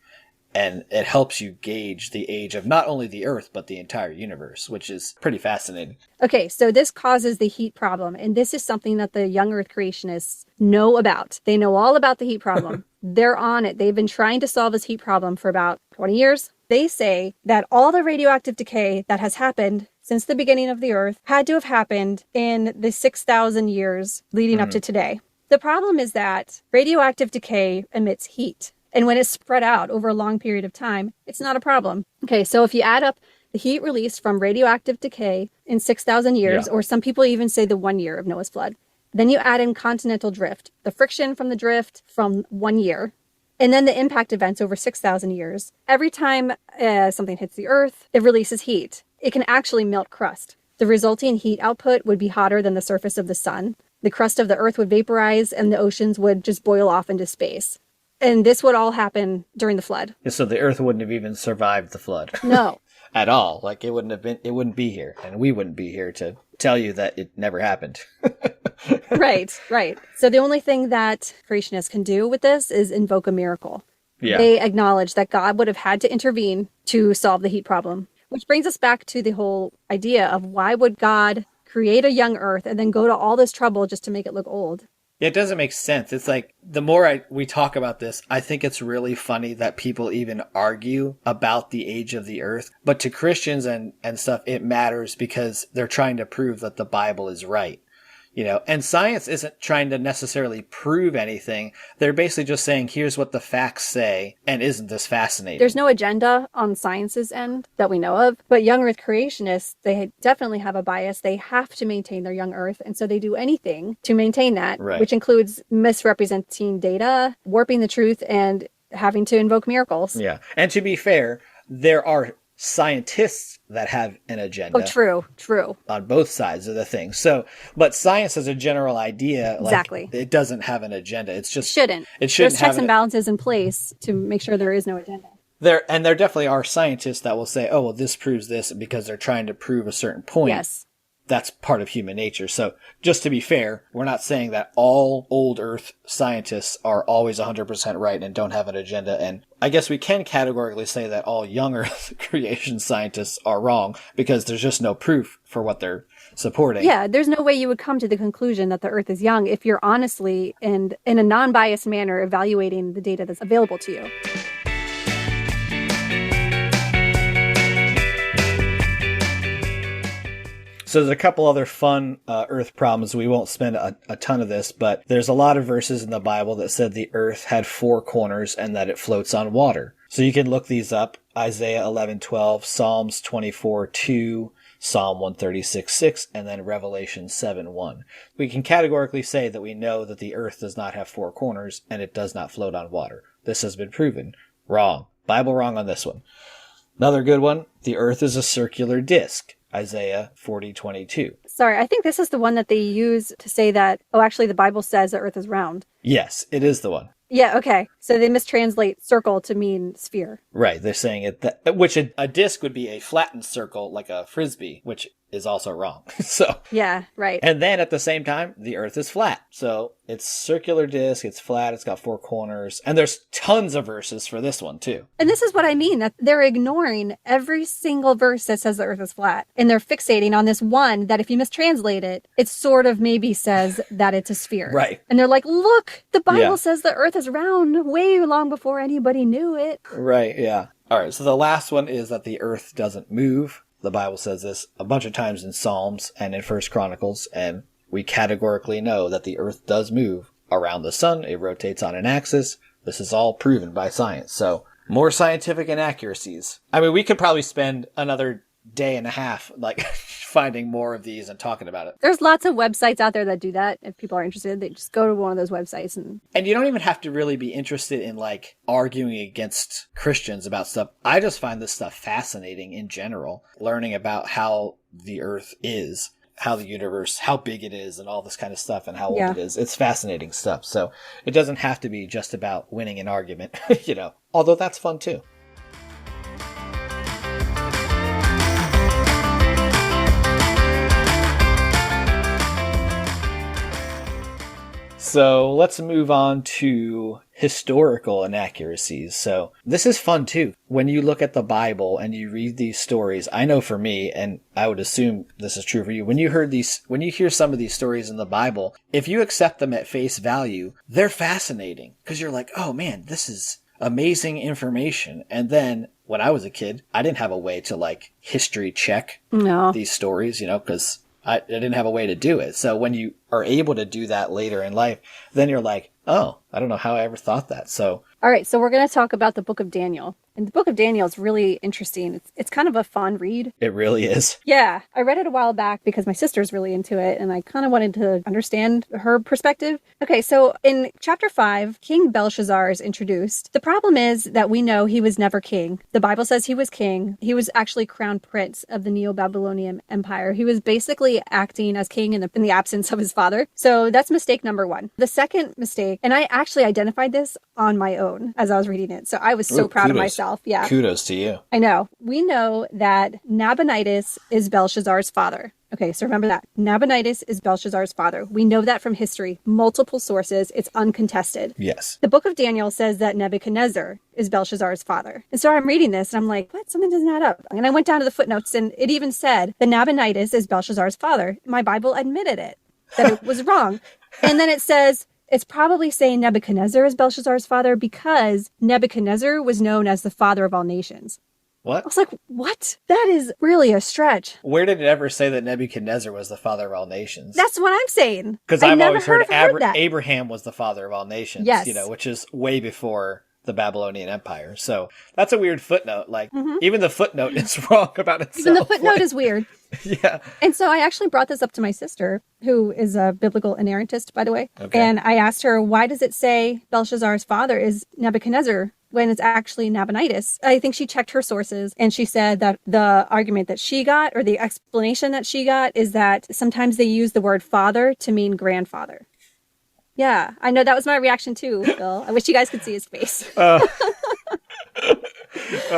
Speaker 2: And it helps you gauge the age of not only the Earth, but the entire universe, which is pretty fascinating.
Speaker 3: Okay, so this causes the heat problem. And this is something that the young Earth creationists know about. They know all about the heat problem. They're on it. They've been trying to solve this heat problem for about 20 years. They say that all the radioactive decay that has happened since the beginning of the Earth had to have happened in the 6,000 years leading up to today. The problem is that radioactive decay emits heat. And when it's spread out over a long period of time, it's not a problem. Okay, so if you add up the heat released from radioactive decay in 6,000 years, or some people even say the 1 year of Noah's flood, then you add in continental drift, the friction from the drift from 1 year, and then the impact events over 6,000 years. Every time something hits the Earth, it releases heat. It can actually melt crust. The resulting heat output would be hotter than the surface of the sun. The crust of the Earth would vaporize, and the oceans would just boil off into space. And this would all happen during the flood.
Speaker 2: So the Earth wouldn't have even survived the flood.
Speaker 3: No.
Speaker 2: At all. Like it wouldn't be here. And we wouldn't be here to tell you that it never happened.
Speaker 3: Right. So the only thing that creationists can do with this is invoke a miracle.
Speaker 2: Yeah.
Speaker 3: They acknowledge that God would have had to intervene to solve the heat problem. Which brings us back to the whole idea of why would God create a young Earth and then go to all this trouble just to make it look old?
Speaker 2: It doesn't make sense. It's like, the more we talk about this, I think it's really funny that people even argue about the age of the Earth. But to Christians and stuff, it matters because they're trying to prove that the Bible is right. You know, and science isn't trying to necessarily prove anything. They're basically just saying, here's what the facts say, and isn't this fascinating?
Speaker 3: There's no agenda on science's end that we know of, but young Earth creationists, they definitely have a bias. They have to maintain their young Earth, and so they do anything to maintain that, which includes misrepresenting data, warping the truth, and having to invoke miracles.
Speaker 2: Yeah, and to be fair, there are scientists that have an agenda.
Speaker 3: Oh, true.
Speaker 2: On both sides of the thing. So, but science as a general idea,
Speaker 3: exactly.
Speaker 2: It doesn't have an agenda. It's just
Speaker 3: shouldn't.
Speaker 2: It shouldn't.
Speaker 3: There's checks and balances in place to make sure there is no agenda.
Speaker 2: There definitely are scientists that will say, "Oh, well, this proves this," because they're trying to prove a certain point.
Speaker 3: Yes.
Speaker 2: That's part of human nature. So just to be fair, we're not saying that all old Earth scientists are always 100% right and don't have an agenda. And I guess we can categorically say that all young Earth creation scientists are wrong because there's just no proof for what they're supporting.
Speaker 3: Yeah, there's no way you would come to the conclusion that the Earth is young if you're honestly and in a non-biased manner evaluating the data that's available to you.
Speaker 2: So there's a couple other fun Earth problems. We won't spend a ton of this, but there's a lot of verses in the Bible that said the Earth had four corners and that it floats on water. So you can look these up. Isaiah 11:12, Psalms 24:2, Psalm 136:6, and then Revelation 7:1. We can categorically say that we know that the Earth does not have four corners and it does not float on water. This has been proven. Wrong. Bible wrong on this one. Another good one. The Earth is a circular disc. Isaiah 40:22.
Speaker 3: Sorry, I think this is the one that they use to say that, actually the Bible says the Earth is round.
Speaker 2: Yes, it is the one.
Speaker 3: Yeah, okay. So they mistranslate circle to mean sphere.
Speaker 2: Right, they're saying it, which a disc would be a flattened circle like a frisbee, which is also wrong. So
Speaker 3: yeah, right.
Speaker 2: And then at the same time, the Earth is flat. So it's circular disc, it's flat, it's got four corners, and there's tons of verses for this one too.
Speaker 3: And this is what I mean, that they're ignoring every single verse that says the Earth is flat. And they're fixating on this one that if you mistranslate it, it sort of maybe says that it's a sphere.
Speaker 2: Right.
Speaker 3: And they're like, look, the Bible says the Earth is round way long before anybody knew it.
Speaker 2: Right, yeah. All right, so the last one is that the Earth doesn't move. The Bible says this a bunch of times in Psalms and in First Chronicles, and we categorically know that the Earth does move around the sun. It rotates on an axis. This is all proven by science. So more scientific inaccuracies. I mean, we could probably spend another day and a half finding more of these and talking about it.
Speaker 3: There's lots of websites out there that do that. If people are interested, they just go to one of those websites. And
Speaker 2: you don't even have to really be interested in arguing against Christians about stuff. I just find this stuff fascinating in general. Learning about how the Earth is, how the universe, how big it is, and all this kind of stuff, and how old it is. It's fascinating stuff. So it doesn't have to be just about winning an argument, although that's fun too. So let's move on to historical inaccuracies. So this is fun too. When you look at the Bible and you read these stories, I know for me, and I would assume this is true for you, when you hear some of these stories in the Bible, if you accept them at face value, they're fascinating because you're like, oh man, this is amazing information. And then when I was a kid, I didn't have a way to like history check these stories, because I didn't have a way to do it. So when you are able to do that later in life, then you're like, oh, I don't know how I ever thought that. So,
Speaker 3: all right. So we're going to talk about the book of Daniel. And the book of Daniel is really interesting. It's kind of a fun read.
Speaker 2: It really is.
Speaker 3: Yeah. I read it a while back because my sister's really into it and I kind of wanted to understand her perspective. Okay. So in chapter 5, King Belshazzar is introduced. The problem is that we know he was never king. The Bible says he was king. He was actually crown prince of the Neo-Babylonian Empire. He was basically acting as king in the absence of his father. So that's mistake number 1. The second mistake, and I actually identified this on my own as I was reading it. So I was so proud of myself. Yeah.
Speaker 2: Kudos to you.
Speaker 3: I know. We know that Nabonidus is Belshazzar's father. Okay, so remember that. Nabonidus is Belshazzar's father. We know that from history. Multiple sources. It's uncontested.
Speaker 2: Yes.
Speaker 3: The book of Daniel says that Nebuchadnezzar is Belshazzar's father. And so I'm reading this and I'm like, what? Something doesn't add up. And I went down to the footnotes and it even said that Nabonidus is Belshazzar's father. My Bible admitted it, that it was wrong. And then it says, it's probably saying Nebuchadnezzar is Belshazzar's father because Nebuchadnezzar was known as the father of all nations.
Speaker 2: What?
Speaker 3: I was like, what? That is really a stretch.
Speaker 2: Where did it ever say that Nebuchadnezzar was the father of all nations?
Speaker 3: That's what I'm saying.
Speaker 2: Because I've always heard
Speaker 3: that.
Speaker 2: Abraham was the father of all nations,
Speaker 3: yes.
Speaker 2: Which is way before the Babylonian Empire. So that's a weird footnote. Like, even the footnote is wrong about itself.
Speaker 3: Even the footnote is weird.
Speaker 2: Yeah.
Speaker 3: And so I actually brought this up to my sister, who is a biblical inerrantist, by the way.
Speaker 2: Okay.
Speaker 3: And I asked her, why does it say Belshazzar's father is Nebuchadnezzar when it's actually Nabonidus? I think she checked her sources and she said that the argument that she got, or the explanation that she got, is that sometimes they use the word father to mean grandfather. Yeah, I know that was my reaction too, Bill. I wish you guys could see his face.
Speaker 2: Oh,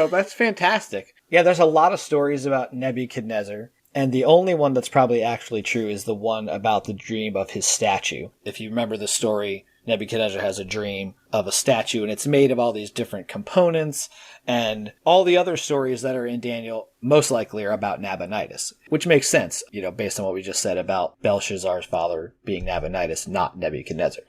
Speaker 2: that's fantastic. Yeah, there's a lot of stories about Nebuchadnezzar. And the only one that's probably actually true is the one about the dream of his statue. If you remember the story, Nebuchadnezzar has a dream of a statue, and it's made of all these different components, and all the other stories that are in Daniel most likely are about Nabonidus, which makes sense, based on what we just said about Belshazzar's father being Nabonidus, not Nebuchadnezzar.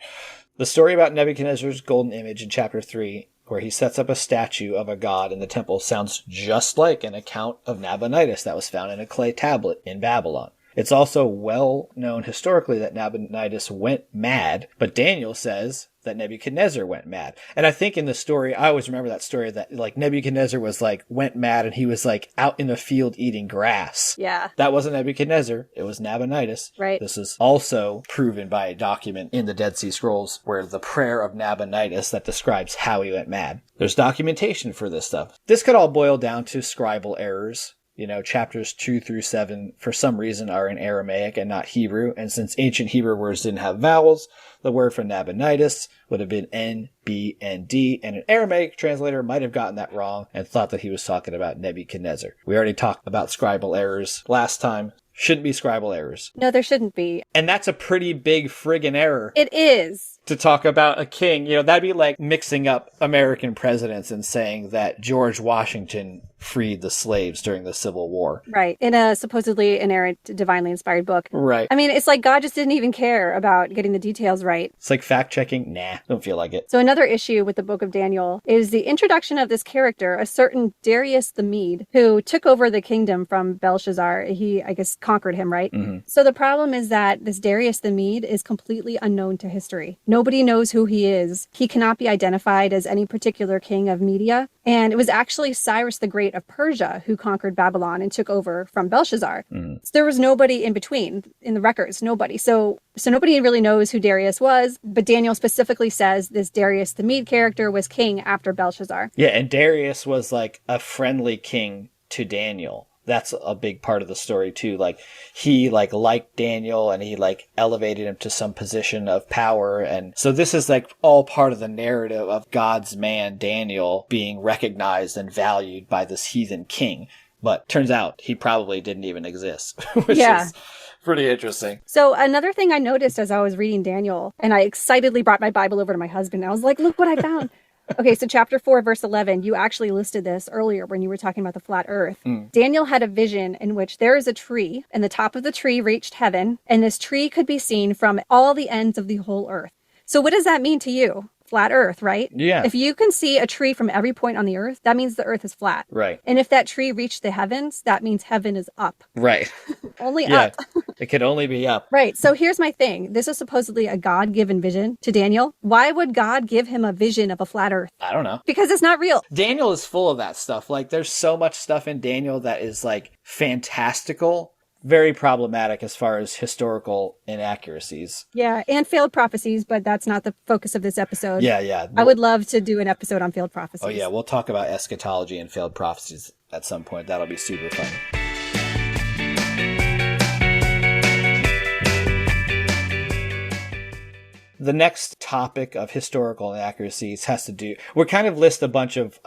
Speaker 2: The story about Nebuchadnezzar's golden image in chapter 3, where he sets up a statue of a god in the temple, sounds just like an account of Nabonidus that was found in a clay tablet in Babylon. It's also well known historically that Nabonidus went mad, but Daniel says that Nebuchadnezzar went mad. And I think in the story, I always remember that story that Nebuchadnezzar was went mad and he was out in the field eating grass.
Speaker 3: Yeah.
Speaker 2: That wasn't Nebuchadnezzar. It was Nabonidus.
Speaker 3: Right.
Speaker 2: This is also proven by a document in the Dead Sea Scrolls where the prayer of Nabonidus that describes how he went mad. There's documentation for this stuff. This could all boil down to scribal errors. Chapters 2 through 7, for some reason, are in Aramaic and not Hebrew. And since ancient Hebrew words didn't have vowels, the word for Nabonidus would have been N, B, and D. And an Aramaic translator might have gotten that wrong and thought that he was talking about Nebuchadnezzar. We already talked about scribal errors last time. Shouldn't be scribal errors.
Speaker 3: No, there shouldn't be.
Speaker 2: And that's a pretty big friggin' error.
Speaker 3: It is.
Speaker 2: To talk about a king, that'd be like mixing up American presidents and saying that George Washington freed the slaves during the Civil War.
Speaker 3: Right. In a supposedly inerrant, divinely inspired book.
Speaker 2: Right.
Speaker 3: I mean, it's like God just didn't even care about getting the details right.
Speaker 2: It's like fact-checking. Nah, don't feel like it.
Speaker 3: So another issue with the book of Daniel is the introduction of this character, a certain Darius the Mede, who took over the kingdom from Belshazzar. He, I guess, conquered him, right?
Speaker 2: Mm-hmm.
Speaker 3: So the problem is that this Darius the Mede is completely unknown to history. Nobody knows who he is. He cannot be identified as any particular king of Media. And it was actually Cyrus the Great of Persia who conquered Babylon and took over from Belshazzar. Mm. So there was nobody in between in the records, nobody. So nobody really knows who Darius was, but Daniel specifically says this Darius the Mede character was king after Belshazzar.
Speaker 2: Yeah, and Darius was a friendly king to Daniel. That's a big part of the story too. He liked Daniel and he elevated him to some position of power. And so this is all part of the narrative of God's man, Daniel, being recognized and valued by this heathen king. But turns out he probably didn't even exist, which is Pretty interesting.
Speaker 3: So another thing I noticed as I was reading Daniel, and I excitedly brought my Bible over to my husband, I was like, look what I found. Okay, so chapter 4, verse 11, you actually listed this earlier when you were talking about the flat earth. Daniel had a vision in which there is a tree, and the top of the tree reached heaven, and this tree could be seen from all the ends of the whole earth. So what does that mean to you? Flat earth, right?
Speaker 2: Yeah.
Speaker 3: If you can see a tree from every point on the earth, that means the earth is flat.
Speaker 2: Right.
Speaker 3: And if that tree reached the heavens, that means heaven is up.
Speaker 2: Right.
Speaker 3: Only
Speaker 2: Yeah.
Speaker 3: up.
Speaker 2: It could only be up.
Speaker 3: Right. So here's my thing. This is supposedly a God-given vision to Daniel. Why would God give him a vision of a flat earth?
Speaker 2: I don't know.
Speaker 3: Because it's not real.
Speaker 2: Daniel is full of that stuff. Like, there's so much stuff in Daniel that is, like, fantastical. Very problematic as far as historical inaccuracies.
Speaker 3: Yeah, and failed prophecies, but that's not the focus of this episode.
Speaker 2: Yeah.
Speaker 3: I would love to do an episode on failed prophecies.
Speaker 2: Oh, yeah. We'll talk about eschatology and failed prophecies at some point. That'll be super fun. The next topic of historical inaccuracies has to do... We're kind of list a bunch of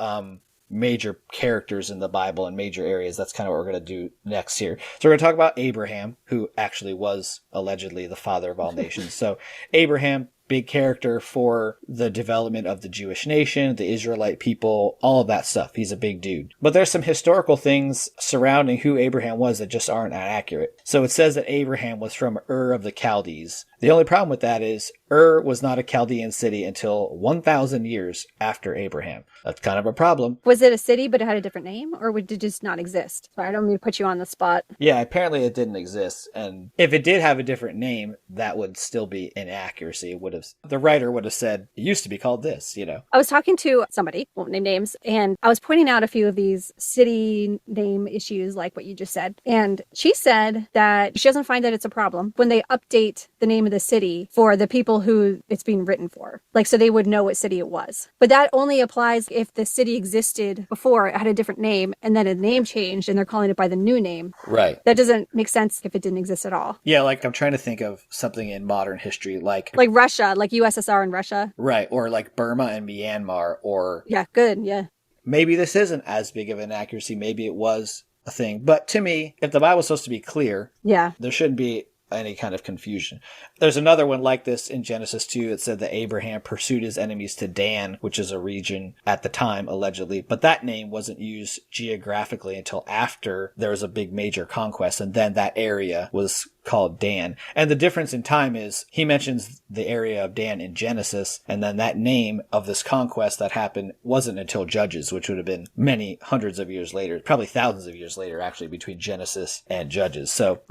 Speaker 2: major characters in the Bible and major areas. That's kind of what we're going to do next here. So we're going to talk about Abraham, who actually was allegedly the father of all nations. So Abraham, big character for the development of the Jewish nation, the Israelite people, all of that stuff. He's a big dude. But there's some historical things surrounding who Abraham was that just aren't accurate. So it says that Abraham was from Ur of the Chaldees. The only problem with that is Ur was not a Chaldean city until 1,000 years after Abraham. That's kind of a problem.
Speaker 3: Was it a city, but it had a different name, or would it just not exist? Sorry, I don't mean to put you on the spot.
Speaker 2: Yeah, apparently it didn't exist. And if it did have a different name, that would still be inaccuracy. The writer would have said, it used to be called this, you know.
Speaker 3: I was talking to somebody, won't name names, and I was pointing out a few of these city name issues, like what you just said. And she said that she doesn't find that it's a problem when they update the name of the city for the people who it's being written for. Like, so they would know what city it was. But that only applies if the city existed before, it had a different name, and then a name changed, and they're calling it by the new name.
Speaker 2: Right.
Speaker 3: That doesn't make sense if it didn't exist at all.
Speaker 2: Yeah, like I'm trying to think of something in modern history, like
Speaker 3: Russia, like USSR and Russia.
Speaker 2: Right, or like Burma and Myanmar, or...
Speaker 3: Yeah, good, yeah.
Speaker 2: Maybe this isn't as big of an accuracy. Maybe it was a thing. But to me, if the Bible's supposed to be clear,
Speaker 3: yeah,
Speaker 2: there shouldn't be any kind of confusion. There's another one like this in Genesis 2. It said that Abraham pursued his enemies to Dan, which is a region at the time, allegedly. But that name wasn't used geographically until after there was a big major conquest. And then that area was called Dan. And the difference in time is he mentions the area of Dan in Genesis, and then that name of this conquest that happened wasn't until Judges, which would have been many hundreds of years later, probably thousands of years later, actually, between Genesis and Judges. So,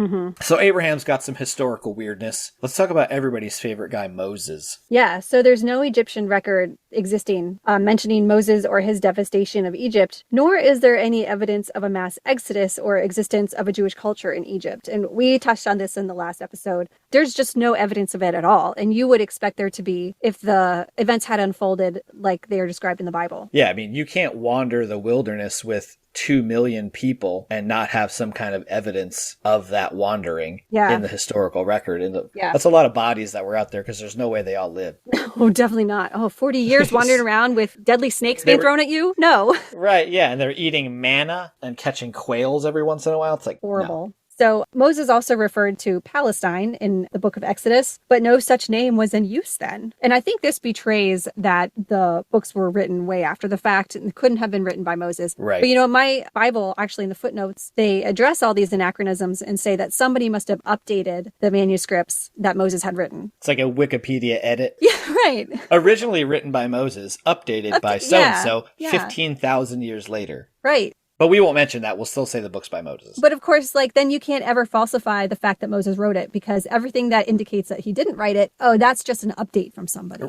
Speaker 2: so Abraham's got some historical weirdness. Let's talk about everybody's favorite guy, Moses.
Speaker 3: Yeah, so there's no Egyptian record existing mentioning Moses or his devastation of Egypt, nor is there any evidence of a mass exodus or existence of a Jewish culture in Egypt. And we touched on this in the last episode. There's just no evidence of it at all. And you would expect there to be if the events had unfolded like they are described in the Bible. Yeah,
Speaker 2: I mean, you can't wander the wilderness with 2 million people and not have some kind of evidence of that wandering in the historical record. That's a lot of bodies that were out there because there's no way they all lived.
Speaker 3: Oh, definitely not. Oh, 40 years wandering around with deadly snakes being thrown at you? No.
Speaker 2: Right, yeah. And they're eating manna and catching quails every once in a while. It's like,
Speaker 3: horrible.
Speaker 2: No.
Speaker 3: So Moses also referred to Palestine in the book of Exodus, but no such name was in use then. And I think this betrays that the books were written way after the fact and couldn't have been written by Moses.
Speaker 2: Right.
Speaker 3: But in my Bible, actually in the footnotes, they address all these anachronisms and say that somebody must have updated the manuscripts that Moses had written.
Speaker 2: It's like a Wikipedia edit.
Speaker 3: Yeah, right.
Speaker 2: Originally written by Moses, updated by so-and-so 15,000 years later.
Speaker 3: Right.
Speaker 2: But we won't mention that. We'll still say the book's by Moses.
Speaker 3: But of course, then you can't ever falsify the fact that Moses wrote it because everything that indicates that he didn't write it, that's just an update from somebody.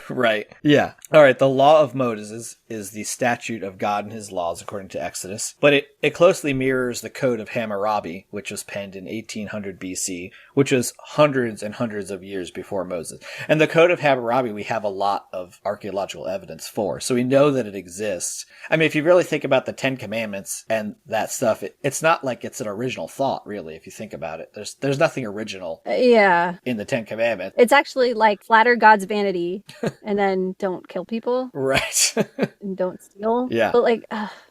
Speaker 2: Right. Yeah. All right. The law of Moses is the statute of God and his laws according to Exodus. But it closely mirrors the Code of Hammurabi, which was penned in 1800 BC, which was hundreds and hundreds of years before Moses. And the Code of Hammurabi, we have a lot of archaeological evidence for. So we know that it exists. I mean, if you really think about the Ten Commandments, and that stuff, it's not like it's an original thought, really, if you think about it. There's nothing original in the Ten Commandments.
Speaker 3: It's actually like flatter God's vanity and then don't kill people.
Speaker 2: Right.
Speaker 3: And don't steal.
Speaker 2: Yeah.
Speaker 3: But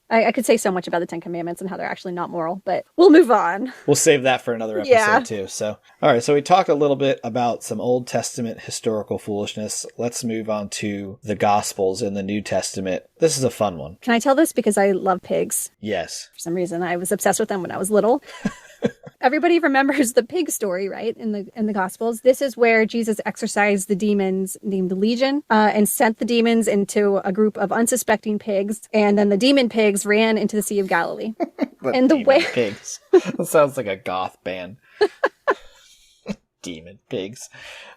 Speaker 3: I could say so much about the Ten Commandments and how they're actually not moral, but we'll move on.
Speaker 2: We'll save that for another episode too. So, all right. So we talked a little bit about some Old Testament historical foolishness. Let's move on to the Gospels in the New Testament. This is a fun one.
Speaker 3: Can I tell this because I love pigs?
Speaker 2: Yes.
Speaker 3: For some reason, I was obsessed with them when I was little. Everybody remembers the pig story, right? In the Gospels. This is where Jesus exorcised the demons named Legion and sent the demons into a group of unsuspecting pigs. And then the demon pigs ran into the Sea of Galilee.
Speaker 2: And the way pigs. That sounds like a goth band. Demon pigs.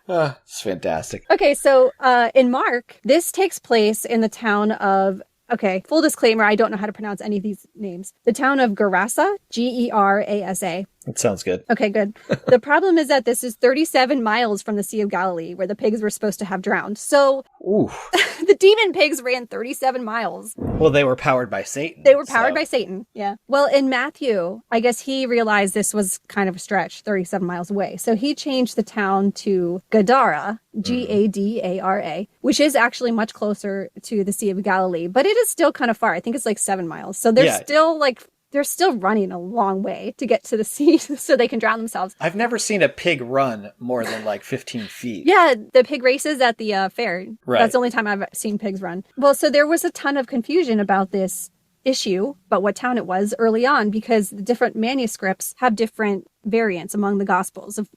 Speaker 2: It's fantastic.
Speaker 3: Okay, so in Mark, this takes place in the town of... Okay, full disclaimer, I don't know how to pronounce any of these names. The town of Gerasa, Gerasa.
Speaker 2: That sounds good.
Speaker 3: Okay, good. The problem is that this is 37 miles from the Sea of Galilee, where the pigs were supposed to have drowned. So the demon pigs ran 37 miles.
Speaker 2: Well, they were powered by Satan.
Speaker 3: They were powered by Satan, yeah. Well, in Matthew, I guess he realized this was kind of a stretch, 37 miles away. So he changed the town to Gadara, Gadara, which is actually much closer to the Sea of Galilee, but it is still kind of far. I think it's like 7 miles. So they're still running a long way to get to the sea so they can drown themselves.
Speaker 2: I've never seen a pig run more than like 15 feet.
Speaker 3: Yeah, the pig races at the fair.
Speaker 2: Right.
Speaker 3: That's the only time I've seen pigs run. Well, so there was a ton of confusion about this issue, about what town it was early on, because the different manuscripts have different variants among the Gospels of,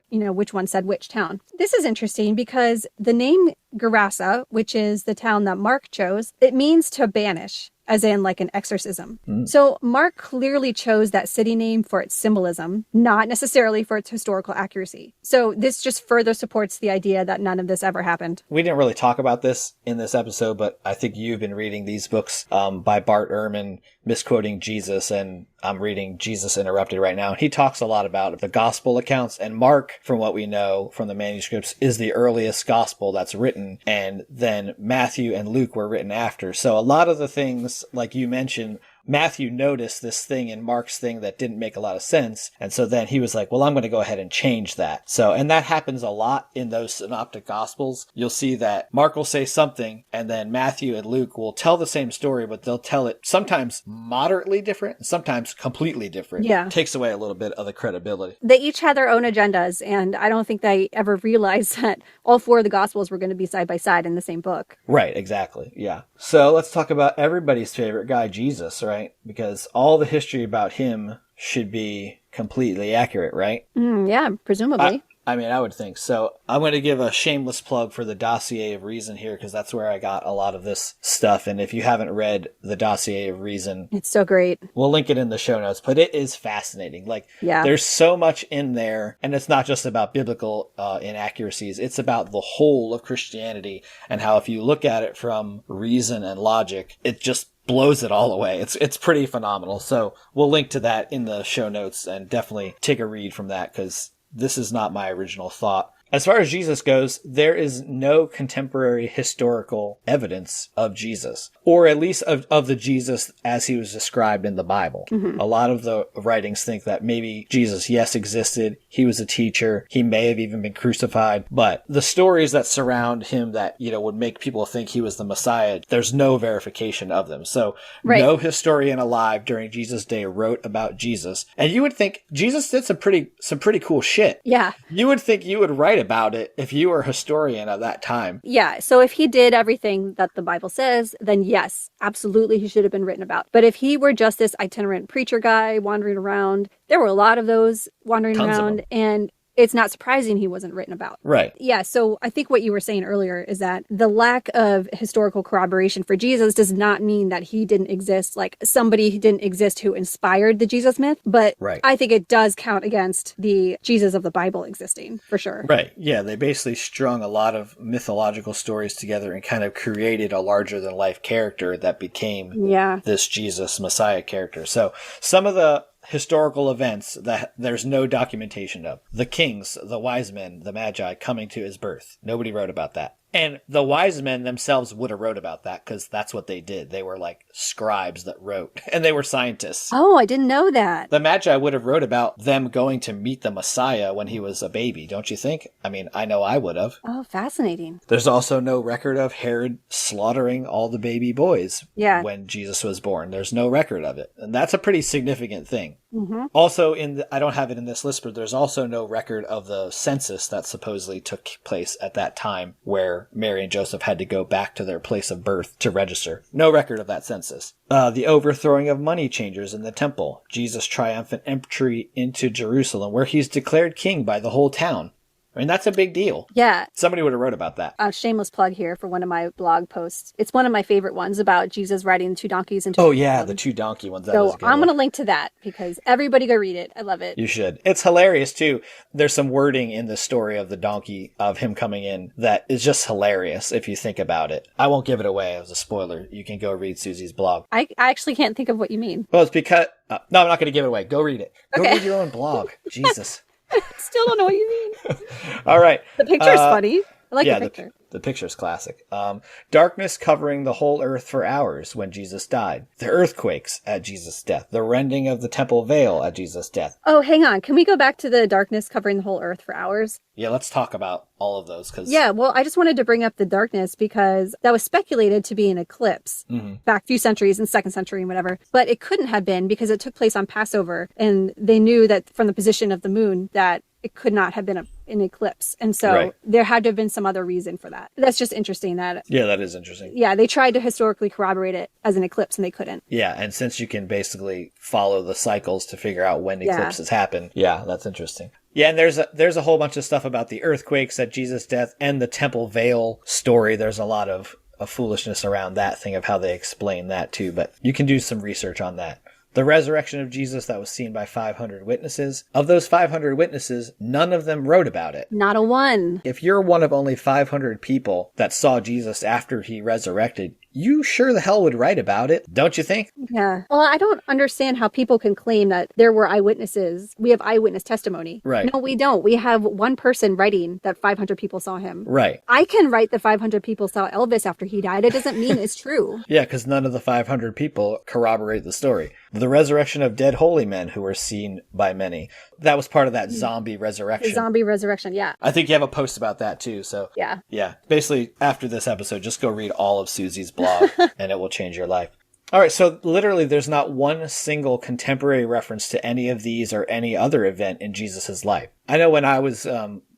Speaker 3: which one said which town. This is interesting because the name Gerasa, which is the town that Mark chose, it means to banish, as in like an exorcism. So Mark clearly chose that city name for its symbolism, not necessarily for its historical accuracy. So this just further supports the idea that none of this ever happened.
Speaker 2: We didn't really talk about this in this episode, but I think you've been reading these books by Bart Ehrman, misquoting Jesus, and I'm reading Jesus Interrupted right now. He talks a lot about the gospel accounts, and Mark, from what we know from the manuscripts, is the earliest gospel that's written, and then Matthew and Luke were written after. So a lot of the things, like you mentioned, Matthew noticed this thing in Mark's thing that didn't make a lot of sense. And so then he was like, well, I'm going to go ahead and change that. So, and that happens a lot in those synoptic gospels. You'll see that Mark will say something and then Matthew and Luke will tell the same story, but they'll tell it sometimes moderately different, sometimes completely different.
Speaker 3: Yeah.
Speaker 2: It takes away a little bit of the credibility.
Speaker 3: They each had their own agendas, and I don't think they ever realized that all four of the gospels were going to be side by side in the same book.
Speaker 2: Right, exactly. Yeah. So let's talk about everybody's favorite guy, Jesus, right? Because all the history about him should be completely accurate, right?
Speaker 3: Yeah, presumably.
Speaker 2: I mean, I would think so. I'm going to give a shameless plug for the Dossier of Reason here, because that's where I got a lot of this stuff. And if you haven't read the Dossier of Reason,
Speaker 3: it's so great.
Speaker 2: We'll link it in the show notes, but it is fascinating. Like, there's so much in there, and it's not just about biblical inaccuracies. It's about the whole of Christianity, and how if you look at it from reason and logic, it just blows it all away. It's pretty phenomenal. So we'll link to that in the show notes, and definitely take a read from that, because this is not my original thought. As far as Jesus goes, there is no contemporary historical evidence of Jesus, or at least of the Jesus as he was described in the Bible. Mm-hmm. A lot of the writings think that maybe Jesus, yes, existed. He was a teacher. He may have even been crucified. But the stories that surround him that, would make people think he was the Messiah, there's no verification of them. So no historian alive during Jesus' day wrote about Jesus. And you would think Jesus did some pretty cool shit.
Speaker 3: Yeah.
Speaker 2: You would think you would write about it if you were a historian of that time.
Speaker 3: Yeah, so if he did everything that the Bible says, then yes, absolutely he should have been written about. But if he were just this itinerant preacher guy wandering around, there were a lot of those wandering around, and it's not surprising he wasn't written about.
Speaker 2: Right.
Speaker 3: Yeah, so I think what you were saying earlier is that the lack of historical corroboration for Jesus does not mean that he didn't exist, like somebody who didn't exist who inspired the Jesus myth, but I think it does count against the Jesus of the Bible existing, for sure.
Speaker 2: Right. Yeah, they basically strung a lot of mythological stories together and kind of created a larger-than-life character that became this Jesus Messiah character. So some of the historical events that there's no documentation of. The kings, the wise men, the magi coming to his birth. Nobody wrote about that. And the wise men themselves would have wrote about that because that's what they did. They were like scribes that wrote, and they were scientists.
Speaker 3: Oh, I didn't know that.
Speaker 2: The Magi would have wrote about them going to meet the Messiah when he was a baby, don't you think? I mean, I know I would have.
Speaker 3: Oh, fascinating.
Speaker 2: There's also no record of Herod slaughtering all the baby boys when Jesus was born. There's no record of it. And that's a pretty significant thing.
Speaker 3: Mm-hmm.
Speaker 2: Also, I don't have it in this list, but there's also no record of the census that supposedly took place at that time where Mary and Joseph had to go back to their place of birth to register. No record of that census. The overthrowing of money changers in the temple. Jesus' triumphant entry into Jerusalem, where he's declared king by the whole town. I mean, that's a big deal.
Speaker 3: Yeah.
Speaker 2: Somebody would have wrote about that.
Speaker 3: A shameless plug here for one of my blog posts. It's one of my favorite ones about Jesus riding the two donkeys into
Speaker 2: the two donkey ones.
Speaker 3: So I'm going to link to that because everybody go read it. I love it.
Speaker 2: You should. It's hilarious, too. There's some wording in the story of the donkey, of him coming in, that is just hilarious if you think about it. I won't give it away as a spoiler. You can go read Susie's blog.
Speaker 3: I actually can't think of what you mean.
Speaker 2: Well, it's because... no, I'm not going to give it away. Go read it. Go read your own blog. Jesus.
Speaker 3: Still don't know what you mean.
Speaker 2: All right.
Speaker 3: The picture's funny. I like the picture.
Speaker 2: The picture's classic. Darkness covering the whole earth for hours when Jesus died. The earthquakes at Jesus' death. The rending of the temple veil at Jesus' death.
Speaker 3: Oh, hang on. Can we go back to the darkness covering the whole earth for hours?
Speaker 2: Yeah, let's talk about all of those.
Speaker 3: Yeah, well, I just wanted to bring up the darkness because that was speculated to be an eclipse back a few centuries in 2nd century and whatever. But it couldn't have been because it took place on Passover. And they knew that from the position of the moon that it could not have been an eclipse. And so there had to have been some other reason for that. That's just interesting. Yeah,
Speaker 2: that is interesting.
Speaker 3: Yeah, they tried to historically corroborate it as an eclipse and they couldn't.
Speaker 2: Yeah, and since you can basically follow the cycles to figure out when eclipses happen, that's interesting. Yeah, and there's a whole bunch of stuff about the earthquakes at Jesus' death and the temple veil story. There's a lot of foolishness around that thing of how they explain that too, but you can do some research on that. The resurrection of Jesus that was seen by 500 witnesses. Of those 500 witnesses, none of them wrote about it.
Speaker 3: Not a one.
Speaker 2: If you're one of only 500 people that saw Jesus after he resurrected, you sure the hell would write about it, don't you think?
Speaker 3: Yeah. Well, I don't understand how people can claim that there were eyewitnesses. We have eyewitness testimony.
Speaker 2: Right.
Speaker 3: No, we don't. We have one person writing that 500 people saw him.
Speaker 2: Right.
Speaker 3: I can write that 500 people saw Elvis after he died. It doesn't mean it's true.
Speaker 2: Yeah, because none of the 500 people corroborate the story. The resurrection of dead holy men who were seen by many. That was part of that zombie resurrection.
Speaker 3: The zombie resurrection, yeah.
Speaker 2: I think you have a post about that too, so.
Speaker 3: Yeah.
Speaker 2: Yeah. Basically, after this episode, just go read all of Susie's blog and it will change your life. All right, so literally there's not one single contemporary reference to any of these or any other event in Jesus' life. I know when I was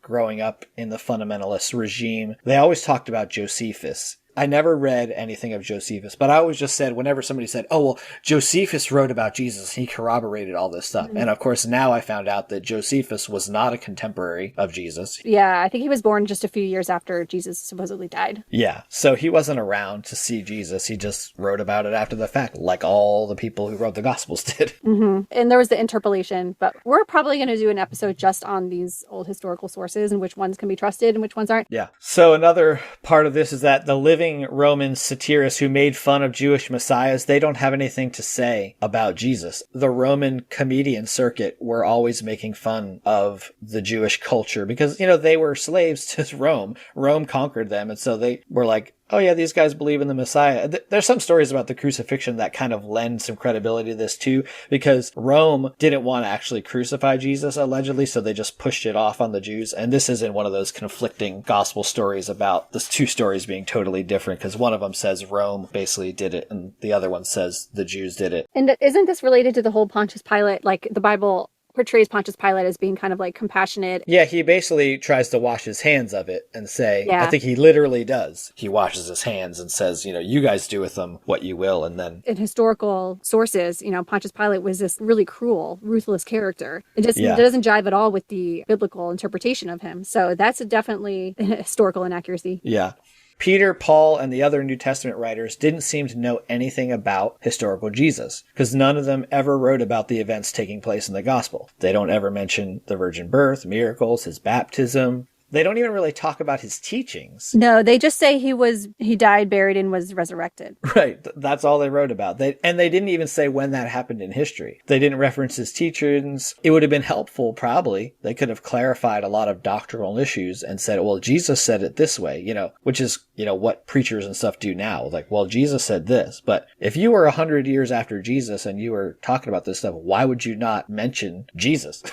Speaker 2: growing up in the fundamentalist regime, they always talked about Josephus. I never read anything of Josephus, but I always just said, whenever somebody said, oh, well, Josephus wrote about Jesus, he corroborated all this stuff. Mm-hmm. And of course, now I found out that Josephus was not a contemporary of Jesus.
Speaker 3: Yeah, I think he was born just a few years after Jesus supposedly died.
Speaker 2: Yeah, so he wasn't around to see Jesus. He just wrote about it after the fact, like all the people who wrote the Gospels did.
Speaker 3: Mm-hmm. And there was the interpolation, but we're probably going to do an episode just on these old historical sources and which ones can be trusted and which ones aren't.
Speaker 2: Yeah. So another part of this is that the living Roman satirists who made fun of Jewish messiahs, they don't have anything to say about Jesus. The Roman comedian circuit were always making fun of the Jewish culture because, you know, they were slaves to Rome. Rome conquered them, and so they were like, oh yeah, these guys believe in the Messiah. There's some stories about the crucifixion that kind of lend some credibility to this too, because Rome didn't want to actually crucify Jesus, allegedly, so they just pushed it off on the Jews. And this isn't one of those conflicting gospel stories about the two stories being totally different, because one of them says Rome basically did it, and the other one says the Jews did it.
Speaker 3: And isn't this related to the whole Pontius Pilate, like the Bible portrays Pontius Pilate as being kind of like compassionate?
Speaker 2: Yeah, he basically tries to wash his hands of it and say, I think he literally does. He washes his hands and says, you know, you guys do with them what you will. And then
Speaker 3: in historical sources, you know, Pontius Pilate was this really cruel, ruthless character. It doesn't jive at all with the biblical interpretation of him. So that's definitely a historical inaccuracy.
Speaker 2: Yeah. Peter, Paul, and the other New Testament writers didn't seem to know anything about historical Jesus, because none of them ever wrote about the events taking place in the gospel. They don't ever mention the virgin birth, miracles, his baptism, They don't even really talk about his teachings.
Speaker 3: No, they just say he died, buried, and was resurrected.
Speaker 2: Right. That's all they wrote about. They didn't even say when that happened in history. They didn't reference his teachings. It would have been helpful, probably. They could have clarified a lot of doctrinal issues and said, well, Jesus said it this way, which is, what preachers and stuff do now. Like, well, Jesus said this. But if you were 100 years after Jesus and you were talking about this stuff, why would you not mention Jesus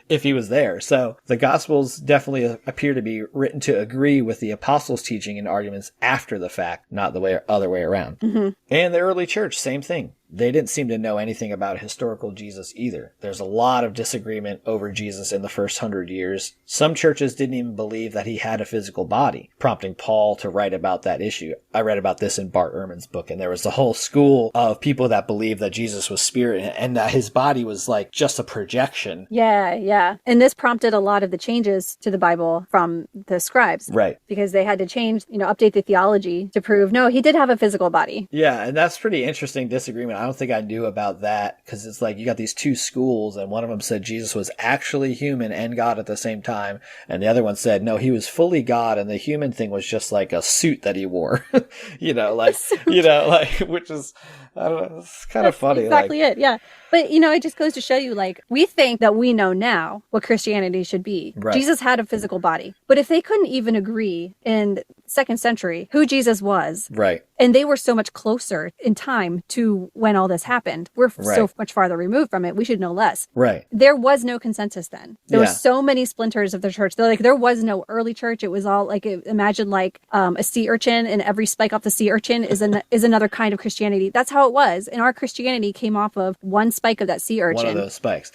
Speaker 2: if he was there? So the Gospels definitely appear to be written to agree with the apostles' teaching and arguments after the fact, not the other way around.
Speaker 3: Mm-hmm.
Speaker 2: And the early church, same thing. They didn't seem to know anything about historical Jesus either. There's a lot of disagreement over Jesus in the first 100 years. Some churches didn't even believe that he had a physical body, prompting Paul to write about that issue. I read about this in Bart Ehrman's book, and there was a whole school of people that believed that Jesus was spirit and that his body was like just a projection.
Speaker 3: Yeah. And this prompted a lot of the changes to the Bible from the scribes.
Speaker 2: Right.
Speaker 3: Because they had to change, update the theology to prove, no, he did have a physical body.
Speaker 2: Yeah, and that's pretty interesting disagreement. I don't think I knew about that, because it's like you got these two schools, and one of them said Jesus was actually human and God at the same time, and the other one said no, he was fully God, and the human thing was just like a suit that he wore. Which is, I don't know, it's kind of funny.
Speaker 3: Exactly it, yeah. But, it just goes to show you, we think that we know now what Christianity should be.
Speaker 2: Right.
Speaker 3: Jesus had a physical body. But if they couldn't even agree in 2nd century who Jesus was,
Speaker 2: right,
Speaker 3: and they were so much closer in time to when all this happened, we're so much farther removed from it, we should know less.
Speaker 2: Right.
Speaker 3: There was no consensus then. There were so many splinters of the church. There was no early church. It was all imagine a sea urchin, and every spike off the sea urchin is another kind of Christianity. That's how it was. And our Christianity came off of one spike of that sea urchin.
Speaker 2: One of those spikes.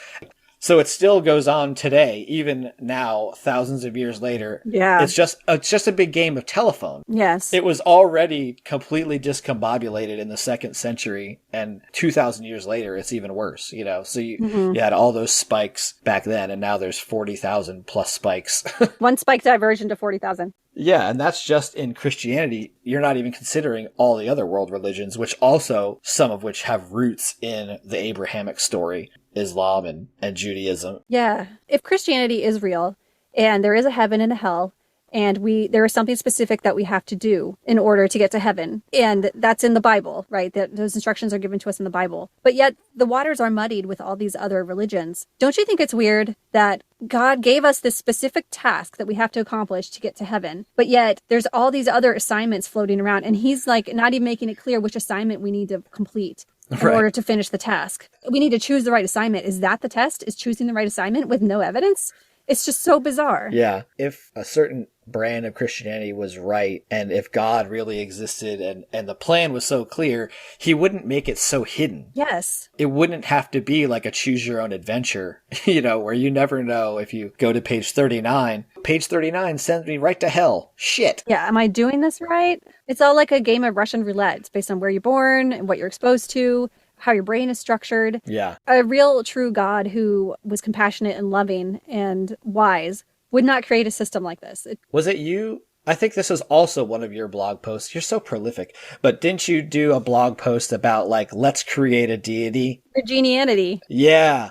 Speaker 2: So it still goes on today, even now, thousands of years later.
Speaker 3: Yeah.
Speaker 2: It's just a big game of telephone.
Speaker 3: Yes.
Speaker 2: It was already completely discombobulated in the 2nd century, and 2,000 years later, it's even worse, So you had all those spikes back then, and now there's 40,000 plus spikes.
Speaker 3: One spike diversion to 40,000.
Speaker 2: Yeah, and that's just in Christianity. You're not even considering all the other world religions, which also, some of which have roots in the Abrahamic story. Islam and Judaism.
Speaker 3: Yeah. If Christianity is real, and there is a heaven and a hell, and there is something specific that we have to do in order to get to heaven, and that's in the Bible, right? Those instructions are given to us in the Bible. But yet the waters are muddied with all these other religions. Don't you think it's weird that God gave us this specific task that we have to accomplish to get to heaven, but yet there's all these other assignments floating around, and he's not even making it clear which assignment we need to complete in order to finish the task. We need to choose the right assignment. Is that the test? Is choosing the right assignment with no evidence? It's just so bizarre.
Speaker 2: Yeah. If a certain brand of Christianity was right, and if God really existed and the plan was so clear, he wouldn't make it so hidden.
Speaker 3: Yes.
Speaker 2: It wouldn't have to be like a choose your own adventure, where you never know if you go to page 39. Page 39 sends me right to hell. Shit.
Speaker 3: Yeah. Am I doing this right? It's all like a game of Russian roulette. It's based on where you're born and what you're exposed to, how your brain is structured.
Speaker 2: Yeah.
Speaker 3: A real true God who was compassionate and loving and wise would not create a system like this.
Speaker 2: Was it you? I think this is also one of your blog posts. You're so prolific. But didn't you do a blog post about let's create a deity?
Speaker 3: Virginianity.
Speaker 2: Yeah.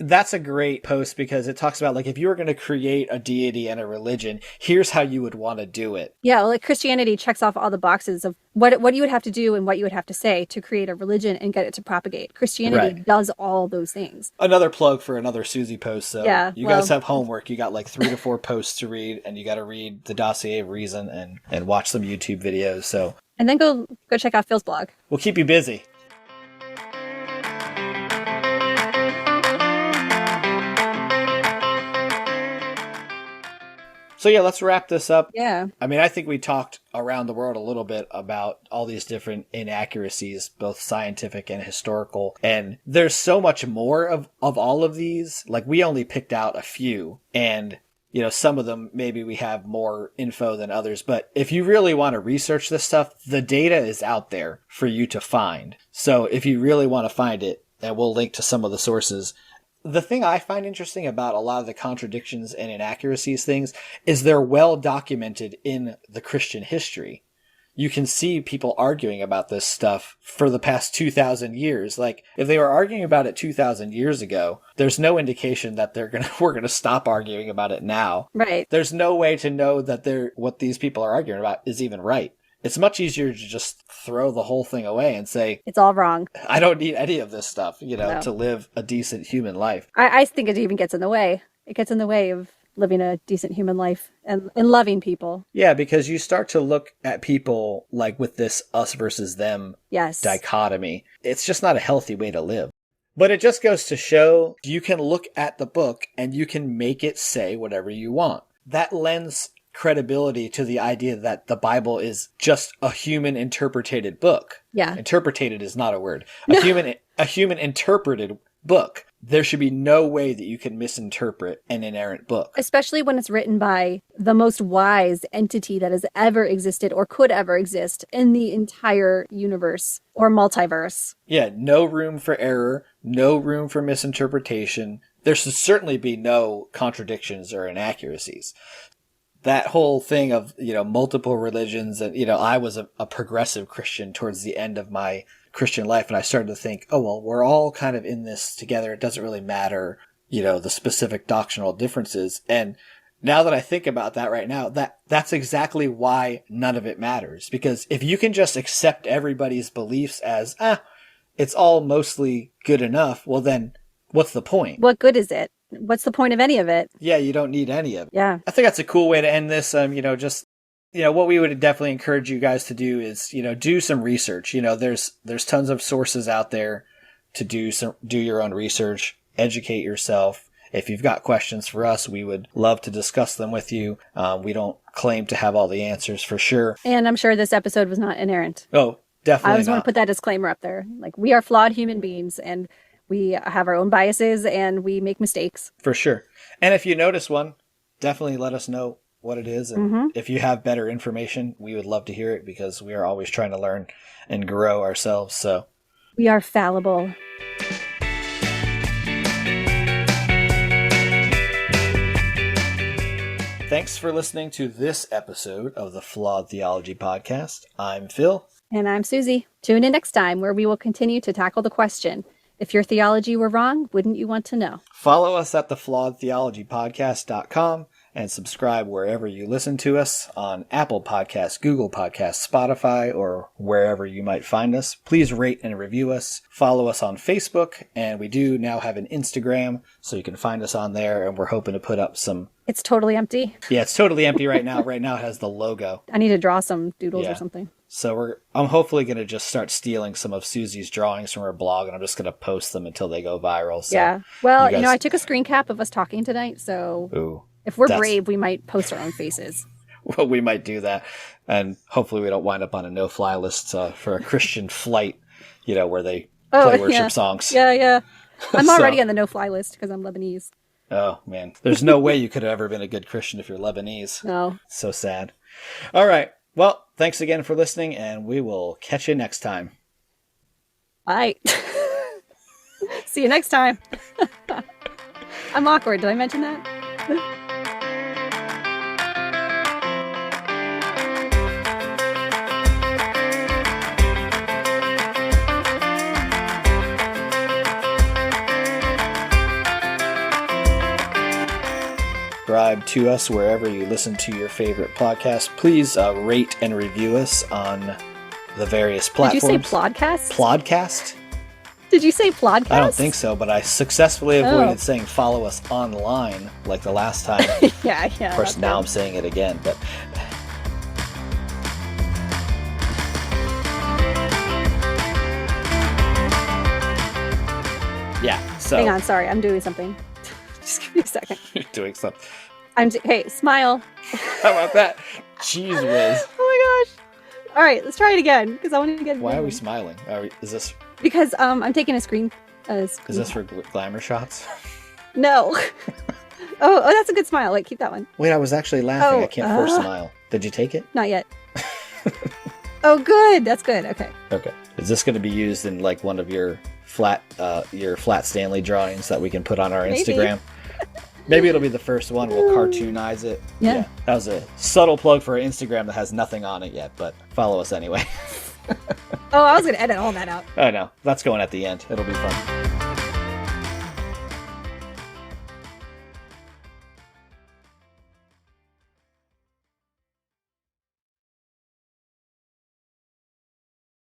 Speaker 2: That's a great post, because it talks about if you were going to create a deity and a religion, here's how you would want to do it.
Speaker 3: Yeah, well, Christianity checks off all the boxes of what you would have to do and what you would have to say to create a religion and get it to propagate. Christianity does all those things.
Speaker 2: Another plug for another Susie post. So
Speaker 3: yeah,
Speaker 2: you guys have homework. You got 3 to 4 posts to read, and you got to read the Dossier of Reason and watch some YouTube videos. So
Speaker 3: and then go check out Phil's blog.
Speaker 2: We'll keep you busy. So yeah, let's wrap this up.
Speaker 3: Yeah.
Speaker 2: I mean, I think we talked around the world a little bit about all these different inaccuracies, both scientific and historical. And there's so much more of all of these. We only picked out a few. And, some of them, maybe we have more info than others. But if you really want to research this stuff, the data is out there for you to find. So if you really want to find it, and we'll link to some of the sources. The thing I find interesting about a lot of the contradictions and inaccuracies things is they're well documented in the Christian history. you can see people arguing about this stuff for the past 2,000 years. Like, if they were arguing about it 2,000 years ago, there's no indication that we're gonna stop arguing about it now.
Speaker 3: Right.
Speaker 2: There's no way to know that what these people are arguing about is even right. It's much easier to just throw the whole thing away and say,
Speaker 3: it's all wrong.
Speaker 2: I don't need any of this stuff,
Speaker 3: No.
Speaker 2: to live a decent human life.
Speaker 3: I think it even gets in the way. It gets in the way of living a decent human life and loving people.
Speaker 2: Yeah, because you start to look at people like with this us versus them dichotomy. It's just not a healthy way to live. But it just goes to show you can look at the book and you can make it say whatever you want. That lends credibility to the idea that the Bible is just a human interpreted book.
Speaker 3: Yeah.
Speaker 2: Interpreted is not a word. A human interpreted book. There should be no way that you can misinterpret an inerrant book.
Speaker 3: Especially when it's written by the most wise entity that has ever existed or could ever exist in the entire universe or multiverse.
Speaker 2: Yeah, no room for error, no room for misinterpretation. There should certainly be no contradictions or inaccuracies. That whole thing of, multiple religions and, I was a progressive Christian towards the end of my Christian life. And I started to think, oh, well, we're all kind of in this together. It doesn't really matter, the specific doctrinal differences. And now that I think about that right now, that's exactly why none of it matters. Because if you can just accept everybody's beliefs as, it's all mostly good enough, well, then what's the point?
Speaker 3: What good is it? What's the point of any of it?
Speaker 2: Yeah, you don't need any of it.
Speaker 3: Yeah.
Speaker 2: I think that's a cool way to end this. What we would definitely encourage you guys to do is, do some research. There's tons of sources out there to do your own research, educate yourself. If you've got questions for us, we would love to discuss them with you. We don't claim to have all the answers for sure.
Speaker 3: And I'm sure this episode was not inerrant.
Speaker 2: Oh, definitely
Speaker 3: I just
Speaker 2: not.
Speaker 3: want to put that disclaimer up there. Like, we are flawed human beings and we have our own biases and we make mistakes.
Speaker 2: For sure. And if you notice one, definitely let us know what it is. And if you have better information, we would love to hear it because we are always trying to learn and grow ourselves. So
Speaker 3: we are fallible.
Speaker 2: Thanks for listening to this episode of the Flawed Theology Podcast. I'm Phil.
Speaker 3: And I'm Susie. Tune in next time where we will continue to tackle the question, if your theology were wrong, wouldn't you want to know?
Speaker 2: Follow us at theflawedtheologypodcast.com and subscribe wherever you listen to us on Apple Podcasts, Google Podcasts, Spotify, or wherever you might find us. Please rate and review us. Follow us on Facebook, and we do now have an Instagram, so you can find us on there, and we're hoping to put up some...
Speaker 3: It's totally empty.
Speaker 2: Yeah, it's totally empty right now. Right now it has the logo.
Speaker 3: I need to draw some doodles or something.
Speaker 2: So I'm hopefully going to just start stealing some of Susie's drawings from her blog, and I'm just going to post them until they go viral. So
Speaker 3: yeah. Well, I took a screen cap of us talking tonight, so...
Speaker 2: Ooh.
Speaker 3: If we're brave, we might post our own faces.
Speaker 2: Well, we might do that. And hopefully we don't wind up on a no-fly list for a Christian flight, where they play worship songs.
Speaker 3: Yeah. I'm already on the no-fly list because I'm Lebanese.
Speaker 2: Oh, man. There's no way you could have ever been a good Christian if you're Lebanese.
Speaker 3: No.
Speaker 2: So sad. All right. Well, thanks again for listening, and we will catch you next time.
Speaker 3: Bye. See you next time. I'm awkward. Did I mention that?
Speaker 2: Subscribe to us wherever you listen to your favorite podcast. Please rate and review us on the various platforms.
Speaker 3: Did you say plodcast?
Speaker 2: Plodcast?
Speaker 3: Did you say plodcast?
Speaker 2: I don't think so, but I successfully avoided saying follow us online like the last time.
Speaker 3: Yeah.
Speaker 2: Of course, now I'm saying it again, but... Yeah, so...
Speaker 3: Hang on, sorry, I'm doing something. Just give me a second.
Speaker 2: You're doing something.
Speaker 3: Hey, smile.
Speaker 2: How about that? Jeez whiz.
Speaker 3: Oh my gosh. All right, let's try it again because I want to get it.
Speaker 2: Why are we smiling? Is this...
Speaker 3: Because I'm taking a screen.
Speaker 2: Is this for glamour shots?
Speaker 3: No. oh, that's a good smile. Wait, keep that one.
Speaker 2: Wait, I was actually laughing. I can't force smile. Did you take it?
Speaker 3: Not yet. Oh, good. That's good. Okay.
Speaker 2: Okay. Is this going to be used in like one of your flat Stanley drawings that we can put on our
Speaker 3: Maybe.
Speaker 2: Instagram? Maybe it'll be the first one. We'll cartoonize it.
Speaker 3: Yeah.
Speaker 2: That was a subtle plug for an Instagram that has nothing on it yet, but follow us anyway.
Speaker 3: Oh, I was going to edit all that out.
Speaker 2: I know. That's going at the end. It'll be fun.